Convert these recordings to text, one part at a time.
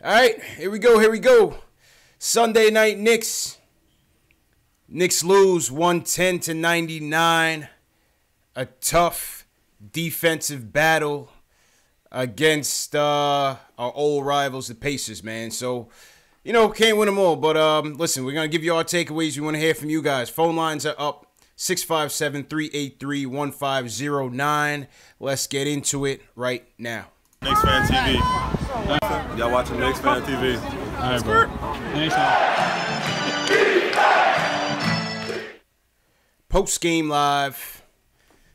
All right, here we go. Here we go. Sunday night Knicks. Knicks lose 110-99. A tough defensive battle against our old rivals, the Pacers, man. So, can't win them all. But listen, we're going to give you our takeaways. We want to hear from you guys. Phone lines are up. 657-383-1509. Let's get into it right now. Knicks Fan TV. Y'all watching Knicks Fan TV. All right, bro. Anytime. Post-game live.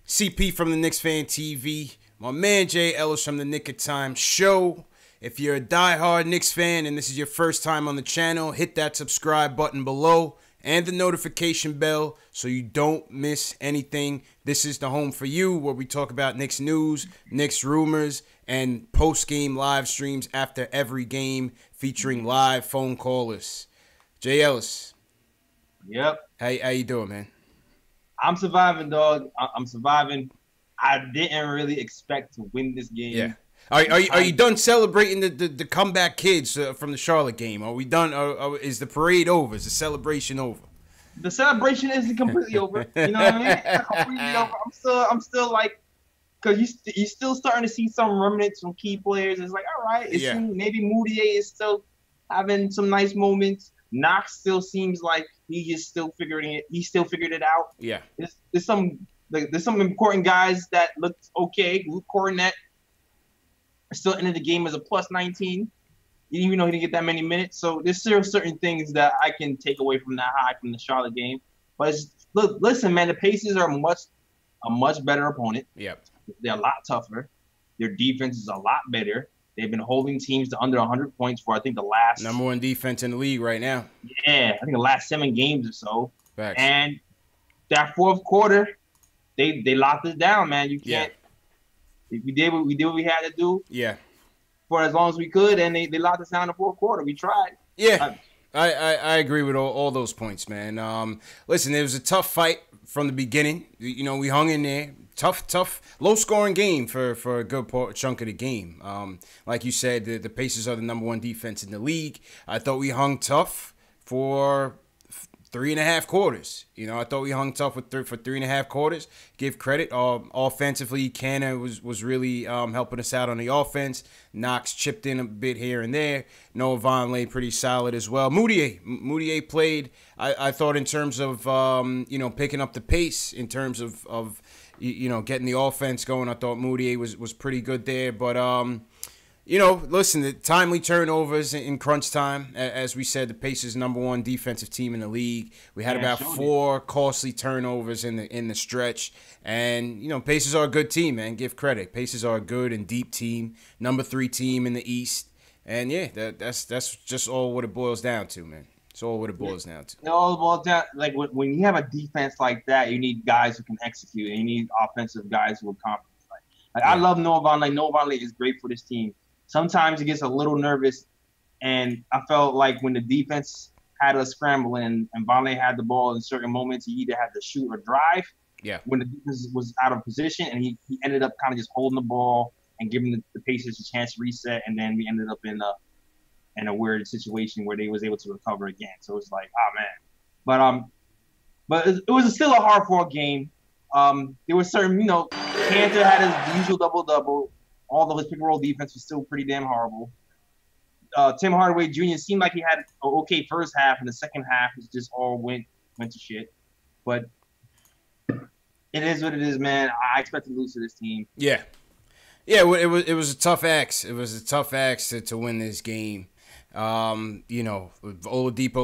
CP from the Knicks Fan TV. My man Jay Ellis from the Knick of Time Show. If you're a diehard Knicks fan and this is your first time on the channel, hit that subscribe button below and the notification bell so you don't miss anything. This is the home for you where we talk about Knicks news, Knicks rumors, and post-game live streams after every game featuring live phone callers. Jay Ellis. Yep. How you doing, man? I'm surviving, dog. I'm surviving. I didn't really expect to win this game. Yeah. Are you done celebrating the comeback kids from the Charlotte game? Are we done? Is the parade over? Is the celebration over? The celebration isn't completely over. You know what I mean? It's not completely over. I'm still like, because you're still starting to see some remnants from key players. It's like, all right, maybe Moutier is still having some nice moments. Knox still seems like he's still figuring it. He still figured it out. Yeah. There's some important guys that looked okay. Luke Cornett still ended the game as a plus 19, even though he didn't get that many minutes. So there's still certain things that I can take away from that high from the Charlotte game. But listen, man, the Pacers are a much better opponent. Yep. They're a lot tougher. Their defense is a lot better. They've been holding teams to under 100 points for, I think, the last... Number one defense in the league right now. Yeah, I think the last 7 games or so. Facts. And that fourth quarter, they locked it down, man. You can't... Yeah. We did what we had to do. Yeah. For as long as we could, and they locked us down in the fourth quarter. We tried. Yeah. I agree with all those points, man. Listen, it was a tough fight from the beginning. We hung in there. Tough, low-scoring game for a good chunk of the game. Like you said, the Pacers are the number one defense in the league. I thought we hung tough for 3.5 quarters. I thought we hung tough for 3.5 quarters. Give credit. Offensively, Canna was really helping us out on the offense. Knox chipped in a bit here and there. Noah Vonleh pretty solid as well. Moutier played, I thought, in terms of, picking up the pace, in terms of getting the offense going. I thought Moutier was pretty good there. But, listen, the timely turnovers in crunch time. As we said, the Pacers number one defensive team in the league. We had about 4 costly turnovers in the stretch. And, Pacers are a good team, man. Give credit. Pacers are a good and deep team. Number 3 team in the East. And, yeah, that's just all what it boils down to, man. It's all what it boils down to. It all boils down, like, when you have a defense like that, you need guys who can execute, and you need offensive guys who are confident. I love Noah Vonleh. Noah Vonleh is great for this team. Sometimes he gets a little nervous, and I felt like when the defense had us scrambling and Vonleh had the ball in certain moments, he either had to shoot or drive. Yeah. When the defense was out of position, and he ended up kind of just holding the ball and giving the Pacers a chance to reset, and then we ended up in a weird situation where they was able to recover again. So it's like, oh man. But it was still a hard-fought game. There was certain, Cantor had his usual double-double. Although his pick-and-roll defense was still pretty damn horrible. Tim Hardaway Jr. seemed like he had an okay first half, and the second half was just all went to shit. But it is what it is, man. I expect to lose to this team. Yeah. Yeah, it was a tough axe. It was a tough axe to win this game. Oladipo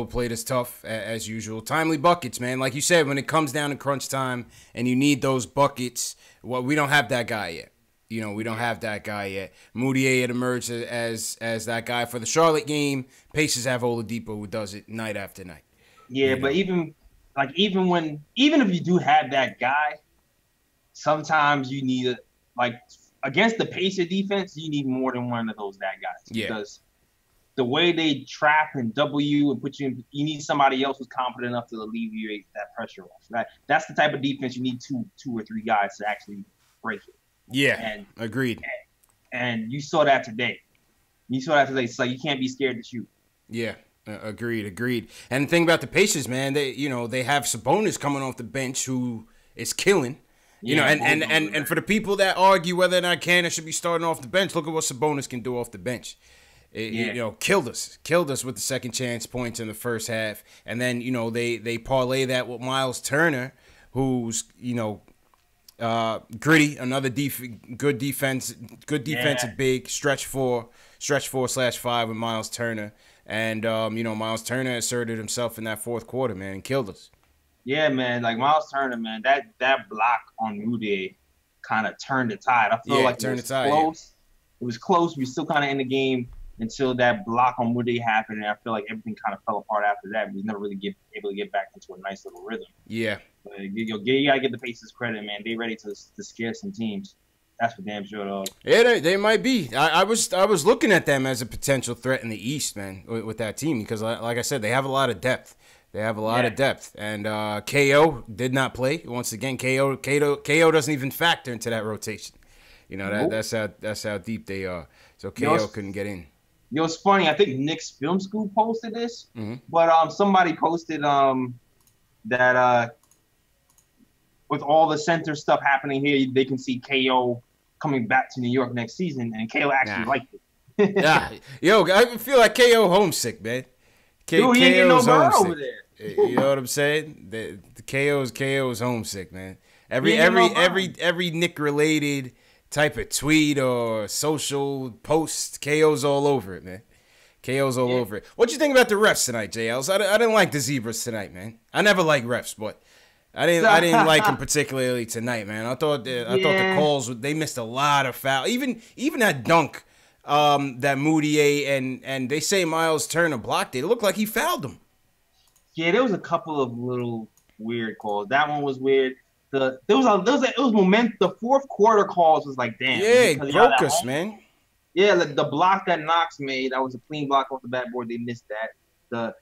played us tough as usual. Timely buckets, man. Like you said, when it comes down to crunch time and you need those buckets, well, we don't have that guy yet. We don't have that guy yet. Moutier had emerged as that guy for the Charlotte game. Pacers have Oladipo who does it night after night. Yeah, but even if you do have that guy, sometimes you need against the Pacer defense, you need more than one of those guys. Yeah. Because the way they trap and W and put you in, you need somebody else who's confident enough to alleviate that pressure off. Right? That's the type of defense you need two or three guys to actually break it. Yeah, agreed. And you saw that today. You sort of have to it's like you can't be scared to shoot. Yeah, agreed. And the thing about the Pacers, man, they have Sabonis coming off the bench who is killing. And for the people that argue whether or not Cannon should be starting off the bench, look at what Sabonis can do off the bench. Killed us with the second chance points in the first half, and then they parlay that with Miles Turner, who's gritty, another good defensive big stretch 4/5 with Miles Turner, and Miles Turner asserted himself in that fourth quarter, man, and killed us. Yeah, man, like Miles Turner, man, that block on Moody kind of turned the tide. I feel like it was close. Yeah. It was close. We were still kind of in the game until that block on Moody happened, and I feel like everything kind of fell apart after that. We never really able to get back into a nice little rhythm. Yeah. But you gotta give the Pacers credit, man. They ready to scare some teams. That's for damn sure, dog. Yeah, they might be. I was looking at them as a potential threat in the East, man, with that team, because like I said, they have a lot of depth. And KO did not play once again. KO doesn't even factor into that rotation. That's how deep they are. So KO couldn't get in. It's funny. I think Knicks Film School posted this, but somebody posted that with all the center stuff happening here, they can see KO coming back to New York next season, and KO actually liked it. Yeah, I feel like KO homesick, man. Dude, he ain't getting no bird over there. You know what I'm saying? The KO is homesick, man. Every Nick related type of tweet or social post, KO's all over it, man. KO's all over it. What you think about the refs tonight, JLs? I didn't like the Zebras tonight, man. I never like refs, but I didn't like them particularly tonight, man. I thought the calls, they missed a lot of foul. Even that dunk that Moutier and they say Miles Turner blocked it. It looked like he fouled him. Yeah, there was a couple of little weird calls. That one was weird. It was moment. The fourth quarter calls was like, damn. Yeah, it broke us, man. Yeah, the block that Knox made, that was a clean block off the backboard. They missed that.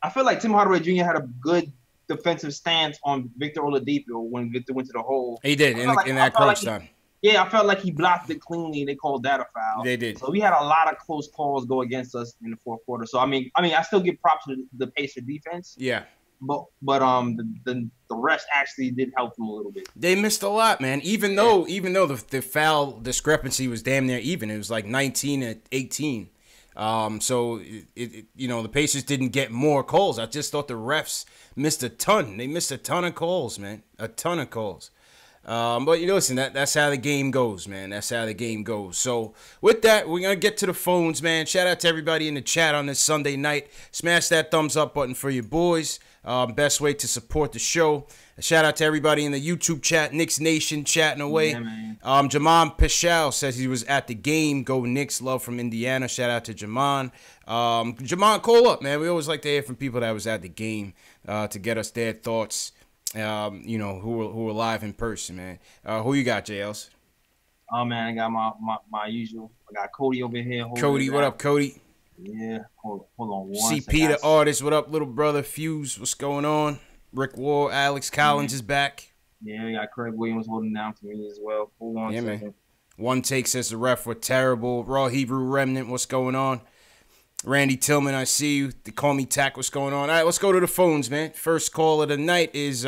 I feel like Tim Hardaway Jr. had a good defensive stance on Victor Oladipo when Victor went to the hole. He did in that crunch time. Yeah, I felt like he blocked it cleanly. They called that a foul. They did. So we had a lot of close calls go against us in the fourth quarter. So I mean, I still give props to the Pacer defense. Yeah. But the rest actually did help them a little bit. They missed a lot, man. Even though the foul discrepancy was damn near even. It was like 19-18. So the Pacers didn't get more calls. I just thought the refs missed a ton. They missed a ton of calls, man. A ton of calls. But listen, that's how the game goes, man. That's how the game goes. So with that, we're gonna get to the phones, man. Shout out to everybody in the chat on this Sunday night. Smash that thumbs up button for your boys. Best way to support the show. Shout out to everybody in the YouTube chat, Knicks Nation chatting away. Yeah, Jamon Pichal says he was at the game. Go Knicks, love from Indiana. Shout out to Jamon. Jamon, call up, man. We always like to hear from people that was at the game to get us their thoughts. Who were live in person, man. Who you got, JLs? Oh man, I got my usual. I got Cody over here. Cody, what up, Cody? Yeah, hold on one CP the artist, what up, little brother? Fuse, what's going on? Rick Ward, Alex Collins is back. Yeah, we got Craig Williams holding down for me as well. Hold on, yeah, man. One take says the ref were terrible. Raw Hebrew Remnant, what's going on? Randy Tillman, I see you. They call me Tack. What's going on? All right, let's go to the phones, man. First call of the night is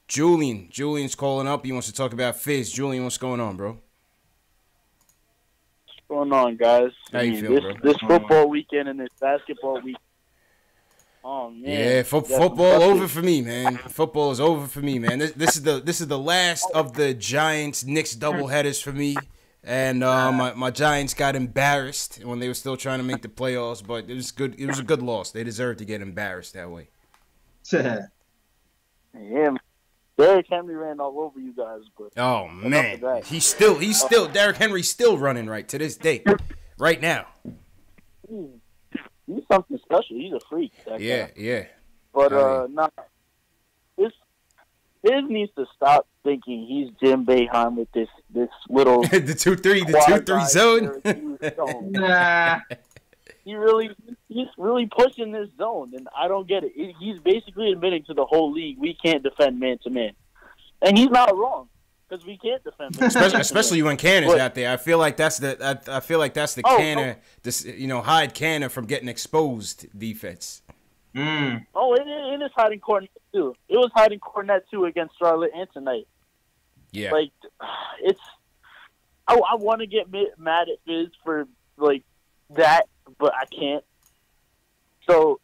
Julian. Julian's calling up. He wants to talk about Fizz. Julian, what's going on, bro? What's going on, guys? How you feel, bro? This football weekend and this basketball week. Oh man. Yeah, football over for me, man. Football is over for me, man. This is the last of the Giants Knicks doubleheaders for me. And my Giants got embarrassed when they were still trying to make the playoffs, but it was good. It was a good loss. They deserved to get embarrassed that way. Yeah, Derrick Henry ran all over you guys, but oh man, he's still Derrick Henry's still running right to this day, right now. He's something special. He's a freak. Yeah. But Fizz needs to stop thinking he's Jim Boeheim with this little the 2-3 zone. Nah, he's really pushing this zone, and I don't get it. He's basically admitting to the whole league we can't defend man to man, and he's not wrong. because we can't defend them. Especially when Canner's out there. I feel like that's the Canner, hide Canner from getting exposed defense. Oh, it is hiding Cornet too. It was hiding Cornet too against Charlotte and tonight. Yeah, like it's. I want to get mad at Fizz for like that, but I can't. So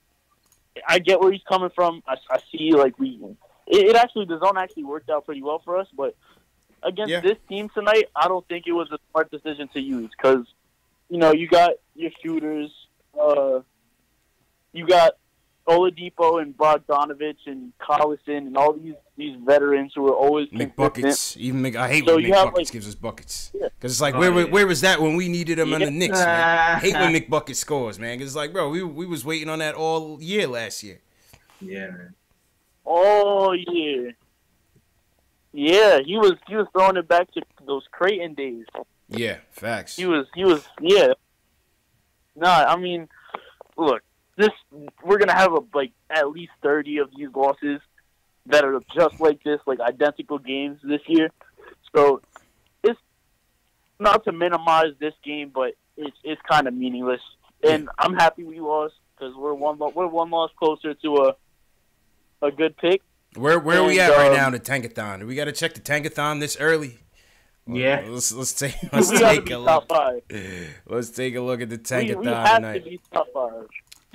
I get where he's coming from. I see like it actually, the zone actually worked out pretty well for us, but against this team tonight, I don't think it was a smart decision to use because you got your shooters, you got Oladipo and Bogdanovich and Collison and all these veterans who are always McBuckets. I hate when McBuckets gives us buckets because it's like where was that when we needed him on the Knicks? Man? I hate when McBucket scores, man. Cause it's like, bro, we was waiting on that all year last year. Yeah, man. Oh yeah, yeah. He was throwing it back to those Creighton days. Yeah, facts. He was yeah. Nah, I mean, look. We're gonna have at least 30 of these losses that are just like this, like identical games this year. So it's not to minimize this game, but it's kind of meaningless. And I'm happy we lost because we're one loss closer to a good pick. Where are we at right now in the Tankathon? Do we got to check the Tankathon this early? Yeah. Let's take a look. Let's take a look at the Tankathon we have tonight. To be top 5.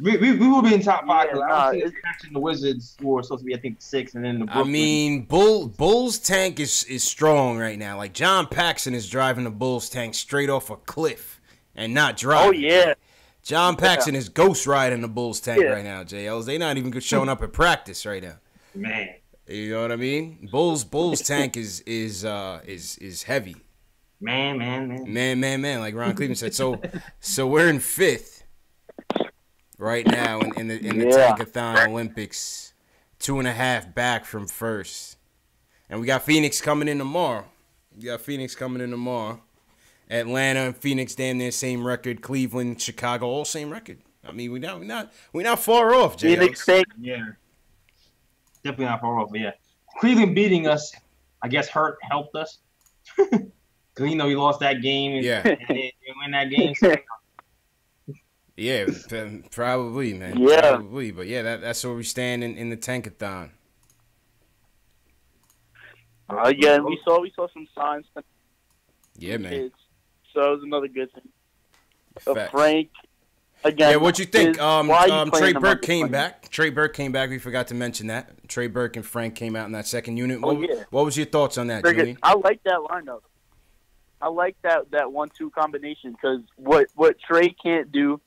We will be in top 5. Yeah, I don't think catching the Wizards who are supposed to be, I think, 6, and then the Brooklyn. I mean, Bulls tank is strong right now. Like John Paxson is driving the Bulls tank straight off a cliff and not driving. Oh yeah. John Paxson is ghost riding the Bulls tank right now. JLs, they not even showing up at practice right now. Man, you know what I mean? Bulls tank is heavy. Man. Like Ron Cleveland said. So we're in 5th. Right now in the Tankathon Olympics, 2.5 back from 1st. And we got Phoenix coming in tomorrow. Atlanta and Phoenix damn near same record. Cleveland, Chicago, all same record. I mean, we're not far off, Jay. Phoenix, yeah. Definitely not far off, yeah. Cleveland beating us, I guess, helped us. Because, we lost that game and didn't win that game. So, yeah, probably, man. Yeah. Probably. But, yeah, that's where we stand in the Tankathon. Yeah, and we saw some signs. Yeah, man. Kids. So that was another good thing. Frank, again. Yeah, what you think? Trey Burke came back. We forgot to mention that. Trey Burke and Frank came out in that second unit. What was your thoughts on that, Julian? I like that lineup. I like that 1-2 combination because what Trey can't do,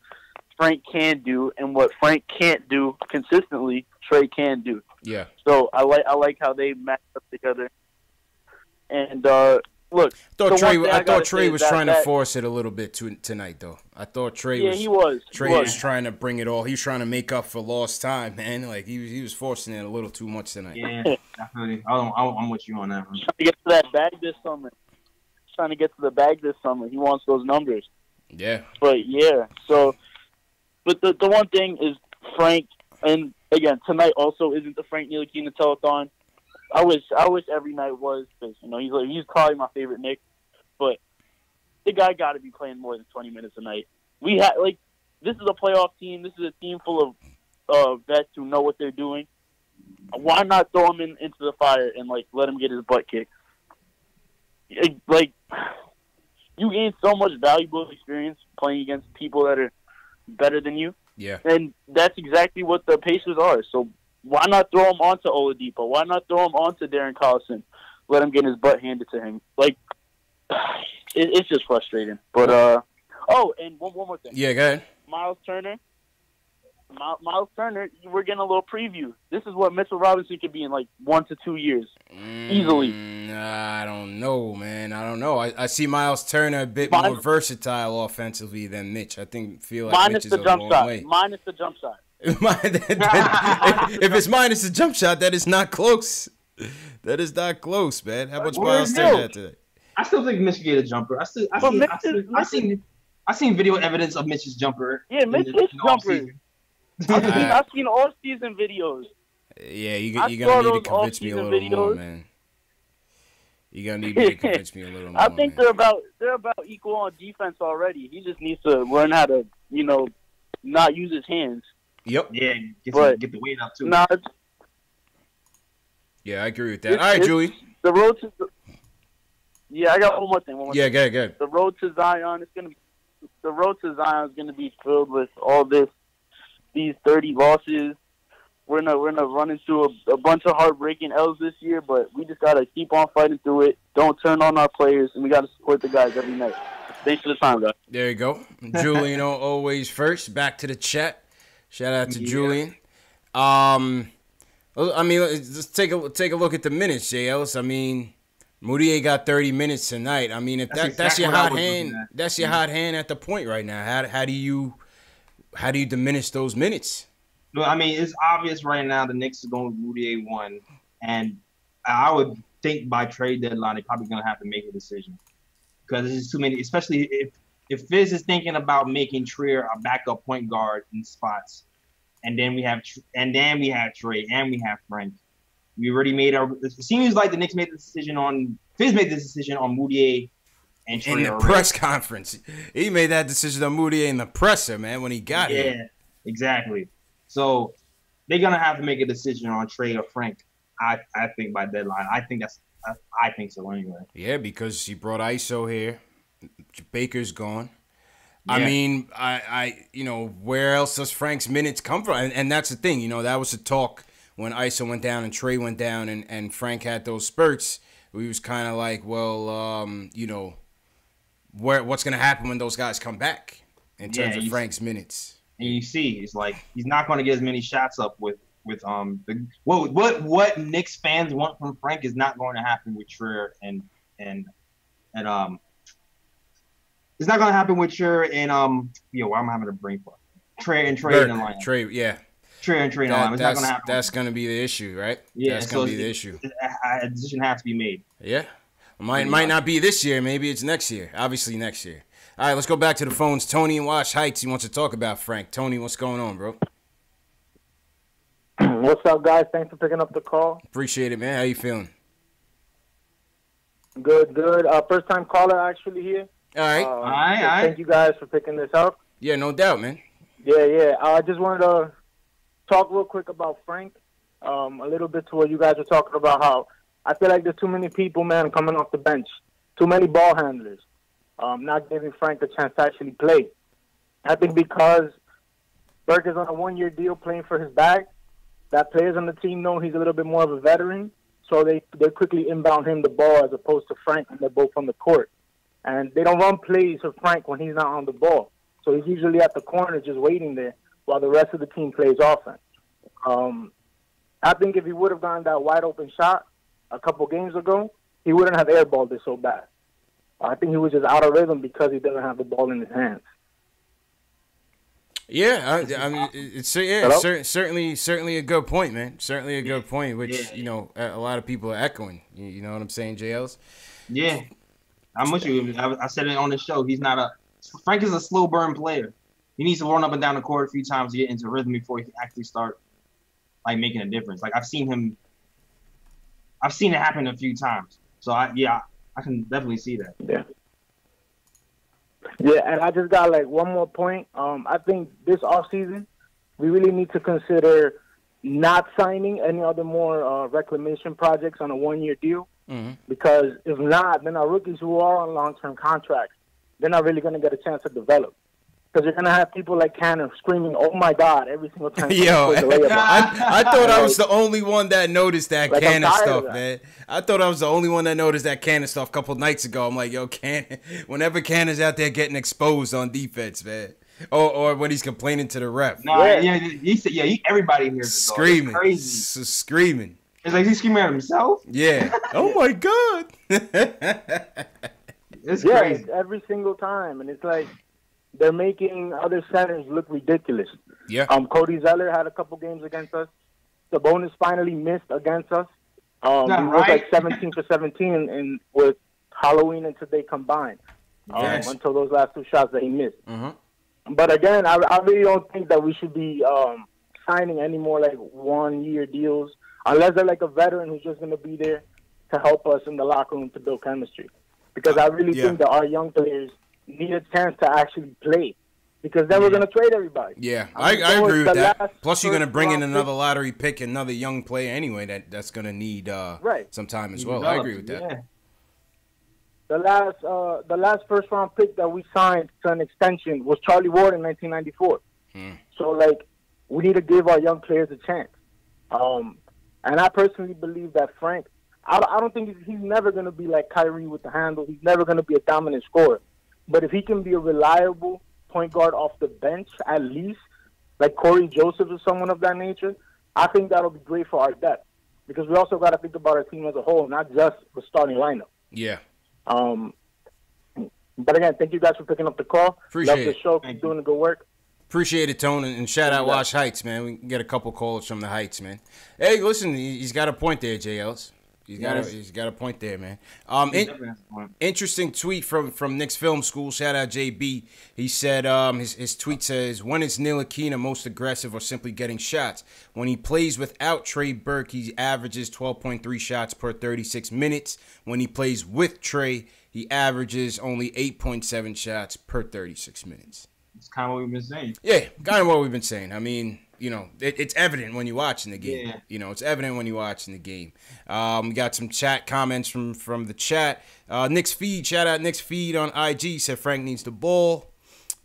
Frank can do, and what Frank can't do consistently, Trey can do. Yeah. So I like how they match up together. And look, I thought Trey was trying to force it a little bit tonight, though. I thought Trey was. Yeah, he was. Trey was trying to bring it all. He was trying to make up for lost time, man. Like he was forcing it a little too much tonight. Yeah, definitely. I'm with you on that one. Trying to get to that bag this summer. Trying to get to the bag this summer. He wants those numbers. Yeah. But yeah, so. But the one thing is Frank, and again tonight also isn't the Frank Ntilikina telethon. I wish every night was because he's probably my favorite Knick, but the guy got to be playing more than 20 minutes a night. We had this is a playoff team. This is a team full of vets who know what they're doing. Why not throw him into the fire and let him get his butt kicked? You gain so much valuable experience playing against people that are better than you. Yeah. And that's exactly what the Pacers are. So why not throw him onto Oladipo? Why not throw him onto Darren Collison? Let him get his butt handed to him. It's just frustrating. But and one more thing. Yeah, go ahead. Miles Turner, we're getting a little preview. This is what Mitchell Robinson could be in 1 to 2 years. Easily. I don't know, man. I don't know. I see Miles Turner a bit more versatile offensively than Mitch. I feel like Mitch is a long way. Minus the jump shot. If it's minus the jump shot, that is not close. That is not close, man. How much Miles Turner had today? I still think Mitch get a jumper. I seen video evidence of Mitch's jumper. Yeah, Mitch's jumper. I've seen all-season videos. Yeah, you're gonna need to convince me a little more, man. You're gonna need me to convince me a little more. I think man. they're about equal on defense already. He just needs to learn how to, not use his hands. Yep. Yeah, get the weight up too. Nah, Yeah, I agree with that. All right, Julie. the road to. I got one more thing. Yeah, good. The road to Zion is gonna be filled with all these 30 losses. We're gonna run into a bunch of heartbreaking L's this year, but we just gotta keep on fighting through it. Don't turn on our players, and we gotta support the guys every night. Thanks for the time, guys. There you go. Julian, always first. Back to the chat. Shout out to Julian. I mean, let's take a look at the minutes, JLs. I mean, Moutier got 30 minutes tonight. I mean, if that's your hot hand, that's your hot hand at the point right now. How do you diminish those minutes? No, I mean, it's obvious right now the Knicks are going with Moutier 1, and I would think by trade deadline they're probably going to have to make a decision because there's just too many, especially if Fizz is thinking about making Trier a backup point guard in spots, and then we have Trey and we have Frank. We already made it seems like the Knicks made the decision on Fizz made this decision on Moutier and Trier in the press conference. He made that decision on Moutier in the presser, man, when he got here. Yeah, exactly. So they're gonna have to make a decision on Trey or Frank. I think by deadline. I think so anyway. Yeah, because he brought ISO here. Baker's gone. Yeah. I mean, where else does Frank's minutes come from? And that's the thing, that was the talk when ISO went down and Trey went down and Frank had those spurts. We was kind of like, well, what's gonna happen when those guys come back in terms of Frank's minutes? And you see, it's like he's not going to get as many shots up with what Knicks fans want from Frank is not going to happen with Trier and it's not going to happen with Trier and why am I having a brain fart? Trey in the line. Trier and Trey in the line. It's not going to happen. That's going to be the issue, right? Yeah, that's going to be the issue. A decision has to be made. Yeah, might not be this year. Maybe it's next year. Obviously next year. All right, let's go back to the phones. Tony in Wash Heights, he wants to talk about Frank. Tony, what's going on, bro? What's up, guys? Thanks for picking up the call. Appreciate it, man. How you feeling? Good. First-time caller, actually, here. All right. All right. Thank you guys for picking this up. Yeah, no doubt, man. Yeah. I just wanted to talk real quick about Frank, a little bit to what you guys were talking about, how I feel like there's too many people, man, coming off the bench. Too many ball handlers. Not giving Frank a chance to actually play. I think because Burke is on a one-year deal playing for his bag, that players on the team know he's a little bit more of a veteran, so they quickly inbound him the ball as opposed to Frank when they're both on the court. And they don't run plays for Frank when he's not on the ball. So he's usually at the corner just waiting there while the rest of the team plays offense. I think if he would have gotten that wide-open shot a couple games ago, he wouldn't have airballed it so bad. I think he was just out of rhythm because he doesn't have the ball in his hands. Yeah, I mean, it's certainly a good point, man. Certainly a good point, which a lot of people are echoing. You know what I'm saying, JLs? Yeah, I'm with you. I said it on the show. Frank is a slow burn player. He needs to run up and down the court a few times to get into rhythm before he can actually start making a difference. Like I've seen it happen a few times. So I can definitely see that. Yeah, and I just got one more point. I think this offseason, we really need to consider not signing any other more reclamation projects on a one-year deal. Mm-hmm. Because if not, then our rookies who are on long-term contracts, they're not really going to get a chance to develop. Because you're going to have people like Cannon screaming, "Oh my God," every single time. Yo, I thought I was the only one that noticed that Cannon stuff, man. I thought I was the only one that noticed that Cannon stuff a couple nights ago. I'm like, yo, Cannon, whenever Cannon's out there getting exposed on defense, man. Or when he's complaining to the ref. No, everybody hears it. Screaming. It's crazy. Screaming. It's like he's screaming at himself? Yeah. Oh my God. It's crazy. It's every single time. And it's like, they're making other centers look ridiculous. Yeah. Cody Zeller had a couple games against us. Sabonis finally missed against us. He was like 17 for 17 and with Halloween and today combined. Until those last two shots that he missed. Mm-hmm. But again, I really don't think that we should be signing any more 1-year deals unless they're a veteran who's just going to be there to help us in the locker room to build chemistry. Because I really think that our young players need a chance to actually play. Because then we're going to trade everybody. Yeah, I agree with that. Plus, you're going to bring in another pick. lottery pick, another young player anyway that's going to need some time as well. I agree with that. Yeah. The last first round pick that we signed to an extension was Charlie Ward in 1994. So like we need to give our young players a chance. And I personally believe that Frank, I don't think he's never going to be like Kyrie with the handle. He's never going to be a dominant scorer. But if he can be a reliable point guard off the bench, at least, like Corey Joseph or someone of that nature, I think that'll be great for our depth. Because we also got to think about our team as a whole, not just the starting lineup. Yeah. But again, thank you guys for picking up the call. Appreciate Love the show. Keep doing the good work. Appreciate it, Tone, and shout out Wash Heights, man. We can get a couple calls from the Heights, man. Hey, listen, he's got a point there, JLs. He's got a point there, man. Interesting tweet from Knicks Film School. Shout out JB. He said his tweet says, when is Ntilikina most aggressive or simply getting shots? When he plays without Trey Burke, he averages 12.3 shots per 36 minutes. When he plays with Trey, he averages only 8.7 shots per 36 minutes. It's kind of what we've been saying. Yeah, kind of what we've been saying. I mean, you know, it's evident when you're watching the game. Yeah. You know, it's evident when you're watching the game. We got some chat comments from the chat. Knicks Feed, shout out Knicks Feed on IG, said Frank needs the ball.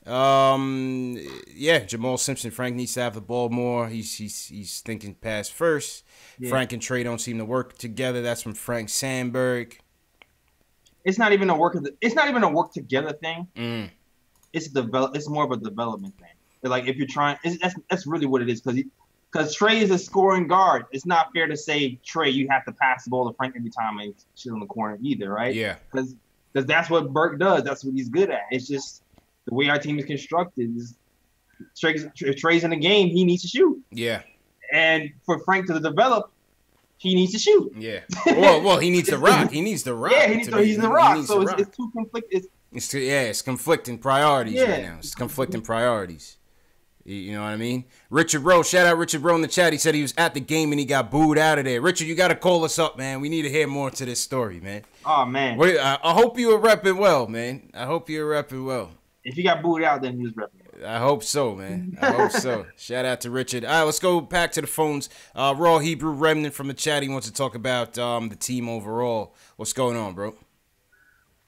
Yeah, Jamal Simpson, Frank needs to have the ball more. He's thinking pass first. Yeah. Frank and Trey don't seem to work together. That's from Frank Sandberg. It's not even a work together thing. It's more of a development thing. Like if you're trying, that's really what it is. Because Trey is a scoring guard. It's not fair to say, Trey, you have to pass the ball to Frank every time and shit on the corner either, right? Yeah. Because that's what Burke does. That's what he's good at. It's just the way our team is constructed. If Trey's in the game, he needs to shoot. Yeah. And for Frank to develop, he needs to shoot. Yeah. Well, he needs to rock. He needs to rock. Yeah, he's the rock. So it's too conflicted. It's conflicting priorities right now. It's conflicting priorities. You know what I mean? Richard Rowe, shout out Richard Rowe in the chat. He said he was at the game and he got booed out of there. Richard, you got to call us up, man. We need to hear more to this story, man. Oh, man. I hope you were repping well, man. I hope you were repping well. If he got booed out, then he was repping. I hope so, man. I hope so. Shout out to Richard. All right, let's go back to the phones. Raw Hebrew Remnant from the chat. He wants to talk about the team overall. What's going on, bro?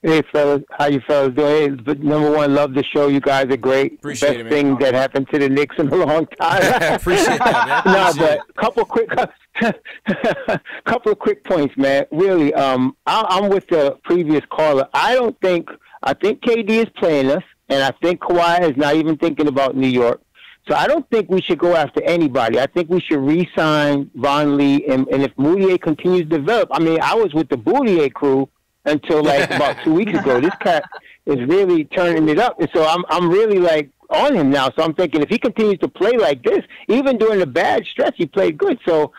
Hey, fellas. How you fellas doing? Hey, number one, love the show. You guys are great. Appreciate Best it, man. thing that happened to the Knicks in a long time. Appreciate that, man. No, but couple of quick points, man. Really, I'm with the previous caller. I think KD is playing us, and I think Kawhi is not even thinking about New York. So I don't think we should go after anybody. I think we should re-sign Von Lee, and if Moutier continues to develop. I mean, I was with the Moutier crew until like about 2 weeks ago. This cat is really turning it up, and so I'm really like on him now. So I'm thinking if he continues to play like this, even during the bad stretch, he played good. So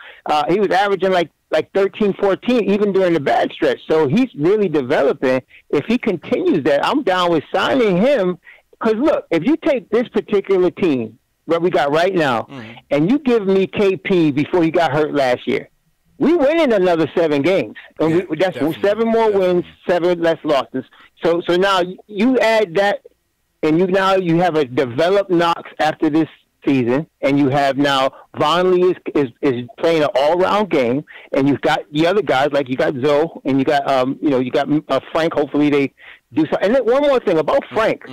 he was averaging like 13, 14, even during the bad stretch. So he's really developing. If he continues that, I'm down with signing him. Because look, if you take this particular team that we got right now, and you give me KP before he got hurt last year, we winning another 7 games. And that's 7 more wins, 7 less losses. So now you add that, and you have a developed Knox after this season, and you have now Von Lee is playing an all-round game, and you've got the other guys, like you got Zoe, and you got Frank. Hopefully they do something. And then one more thing about Frank.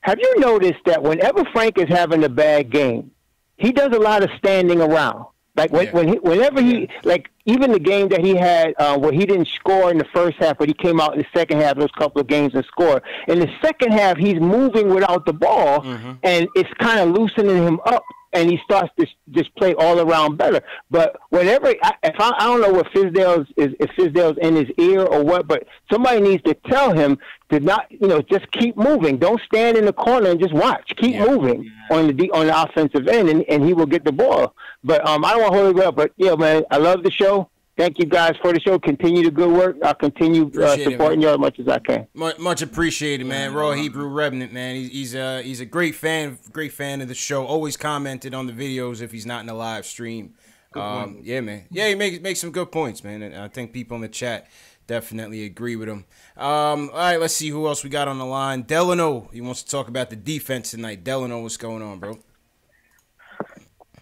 Have you noticed that whenever Frank is having a bad game, he does a lot of standing around? Like whenever he, like even the game that he had where he didn't score in the first half, but he came out in the second half, those couple of games and scored. In the second half, he's moving without the ball, and it's kind of loosening him up, and he starts to just play all around better. But whenever, I don't know if Fizdale's in his ear or what, but somebody needs to tell him to not, just keep moving. Don't stand in the corner and just watch. Keep moving on the offensive end, and he will get the ball. But I don't want to hold it up. But man, I love the show. Thank you guys for the show. Continue the good work. I'll continue supporting you as much as I can. Much appreciated, man. Raw Hebrew Remnant, man. He's a great fan of the show. Always commented on the videos if he's not in the live stream. Yeah, man. Yeah, he makes some good points, man. And I think people in the chat Definitely agree with him. All right, let's see who else we got on the line. Delano, he wants to talk about the defense tonight. Delano, what's going on, bro?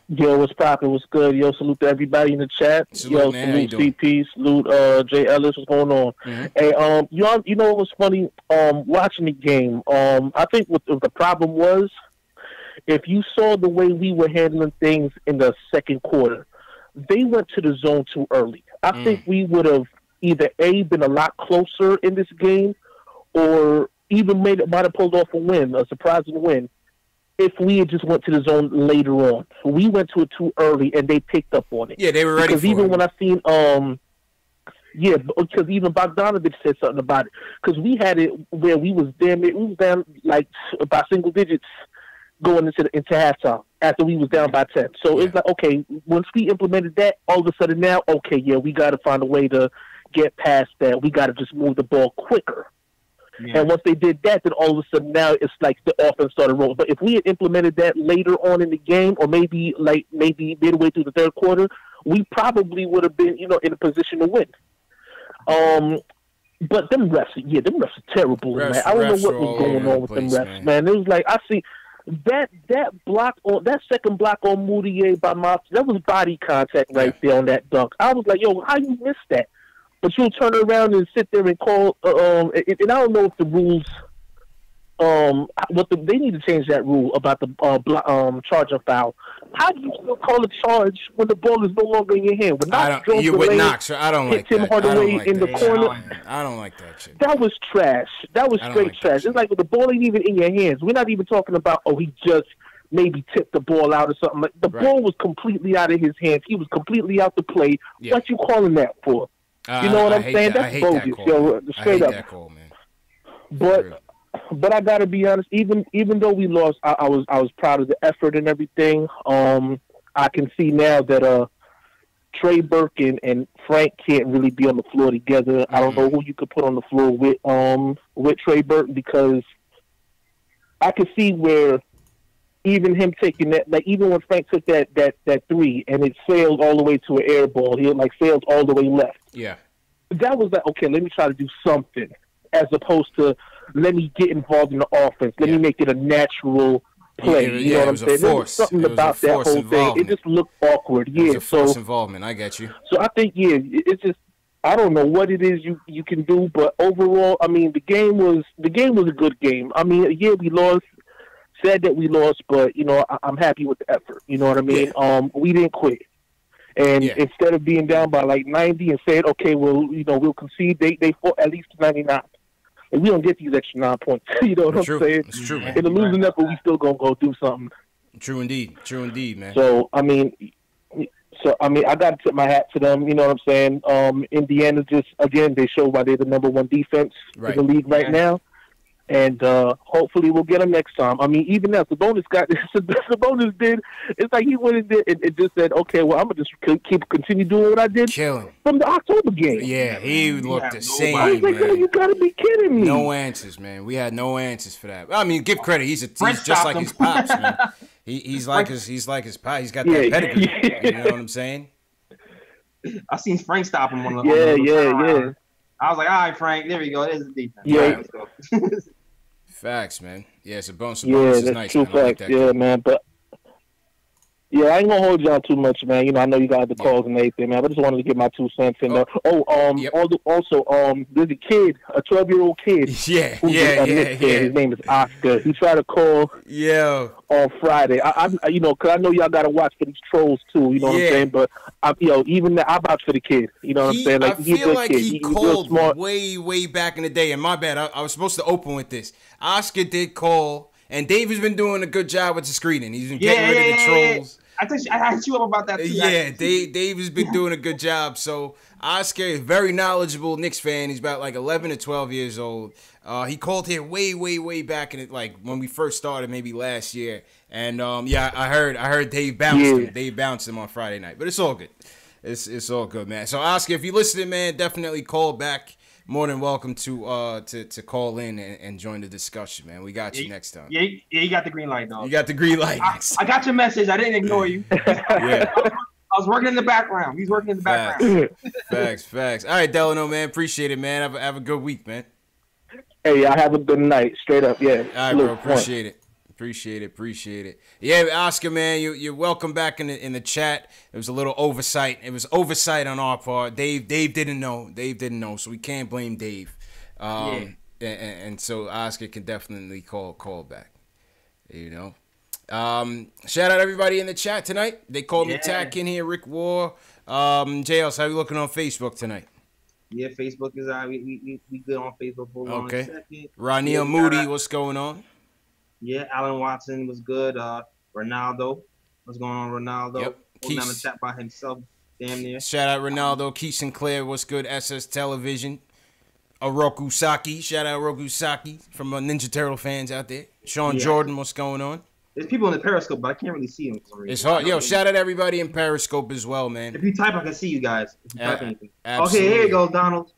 Yo, what's poppin'? What's good? Yo, salute to everybody in the chat. Salute, man. How you salute doing? CP, salute Jay Ellis. What's going on? Mm-hmm. Hey, you know what was funny? Watching the game, I think what the problem was, if you saw the way we were handling things in the second quarter, they went to the zone too early. I think we would have either been a lot closer in this game, or even might have pulled off a surprising win, if we had just went to the zone later on. We went to it too early, and they picked up on it. Yeah, they were ready because for even it. when I seen because even Bogdanovich said something about it. Because we had it where we was down like by single digits going into halftime after we was down by 10. So it's like, okay, once we implemented that, all of a sudden now, okay, yeah, we got to find a way to get past that. We got to just move the ball quicker. Yeah. And once they did that, then all of a sudden now it's like the offense started rolling. But if we had implemented that later on in the game, or maybe midway through the third quarter, we probably would have been, in a position to win. But them refs are terrible, man. I don't know what was going on with them refs, man. It was like, I see that block on that second block on Moutier by Mops, that was body contact right there on that dunk. I was like, yo, how you missed that? But you'll turn around and sit there and call. And I don't know if the rules. They need to change that rule about the charge of foul. How do you still call a charge when the ball is no longer in your hand? When you're with Knox. I don't like that. I don't like that shit. That was trash. That was straight trash. It's like when the ball ain't even in your hands. We're not even talking about he just maybe tipped the ball out or something. Like the ball was completely out of his hands. He was completely out the play. Yeah. What you calling that for? You know what I'm saying? That's bogus, yo. Straight up. That call, man. But I gotta be honest. Even though we lost, I was proud of the effort and everything. I can see now that Trey Burke and Frank can't really be on the floor together. Mm-hmm. I don't know who you could put on the floor with Trey Burke, because I could see where even him taking that, like even when Frank took that three and it sailed all the way to an air ball, he sailed all the way left. Yeah. That was like, okay, let me try to do something, as opposed to let me get involved in the offense. Let me make it a natural play. You know what I'm saying? There was something about that whole thing. It just looked awkward. Yeah. It was a forced involvement. I get you. So I think, it's just, I don't know what it is you can do, but overall, I mean, the game was a good game. I mean, we lost. Sad that we lost, but I'm happy with the effort. You know what I mean? Yeah. We didn't quit, and instead of being down by like 90 and saying, okay, well, we'll concede, they fought at least 99, and we don't get these extra 9 points. You know what I'm saying? It's true, man. In the losing effort, we still gonna go do something. True indeed, man. So I mean, I got to tip my hat to them. You know what I'm saying? Indiana just again, they show why they're the number one defense in the league right now. And hopefully we'll get him next time. I mean, even now, Sabonis did. It's like he went in there and just said, "Okay, well, I'm gonna just continue doing what I did from the October game." Yeah, he looked the same. I was like, man. You gotta be kidding me! No answers, man. We had no answers for that. I mean, give credit. He's just like his pops, man. He's like his pops. He's got that pedigree. You know what I'm saying? I seen Frank stop him on the yeah. I was like, all right, Frank, there we go. There's the defense. Yeah. Right, Facts, man. Yeah, Sabonis is nice. True facts. Man. But I ain't gonna hold y'all too much, man. I know you got the calls and everything, man. But I just wanted to get my 2 cents in there. Also, there's a kid, a 12-year-old kid. Yeah. His name is Oscar. He tried to call on Friday. Because I know y'all gotta watch for these trolls too. You know what I'm saying? But even I vouch for the kid. You know what I'm saying? Like, I feel like he called smart. way back in the day. And my bad, I was supposed to open with this. Oscar did call, and Dave has been doing a good job with the screening. He's been getting rid of the trolls. I hit you up about that too. Yeah, Dave has been doing a good job. So Oscar is very knowledgeable Knicks fan. He's about like 11 or 12 years old. He called here way back in it, like when we first started, maybe last year. And I heard Dave bounced him. Dave bounced him on Friday night, but it's all good. It's all good, man. So Oscar, if you're listening, man, definitely call back. More than welcome to call in and join the discussion, man. We got you next time. Yeah, you got the green light, dog. You got the green light. I got your message. I didn't ignore you. Yeah. was working in the background. He's working in the background. Facts. All right, Delano, man. Appreciate it, man. Have a good week, man. Hey, y'all have a good night. Straight up, yeah. All right, bro. Appreciate it. Yeah, Oscar, man, you're welcome back in the chat. It was a little oversight. It was oversight on our part. Dave didn't know, so we can't blame Dave. And so Oscar can definitely call back. You know. Shout out everybody in the chat tonight. They called me Tack in here, Rick War. JLs, how you looking on Facebook tonight? Yeah, Facebook is we good on Facebook. Hold on a second. Ronnie Moody, what's going on? Yeah, Alan Watson was good. Ronaldo, what's going on, Ronaldo? Yep. Holding down the chat by himself, damn near. Shout out Ronaldo. Keith Sinclair, what's good? SS Television. Oroku Saki, shout out Oroku Saki from Ninja Turtle fans out there. Sean Jordan, what's going on? There's people in the Periscope, but I can't really see them. It's hard. Yo, shout out everybody in Periscope as well, man. If you type, I can see you guys. If you type anything. Absolutely. Okay, here you go, Donald.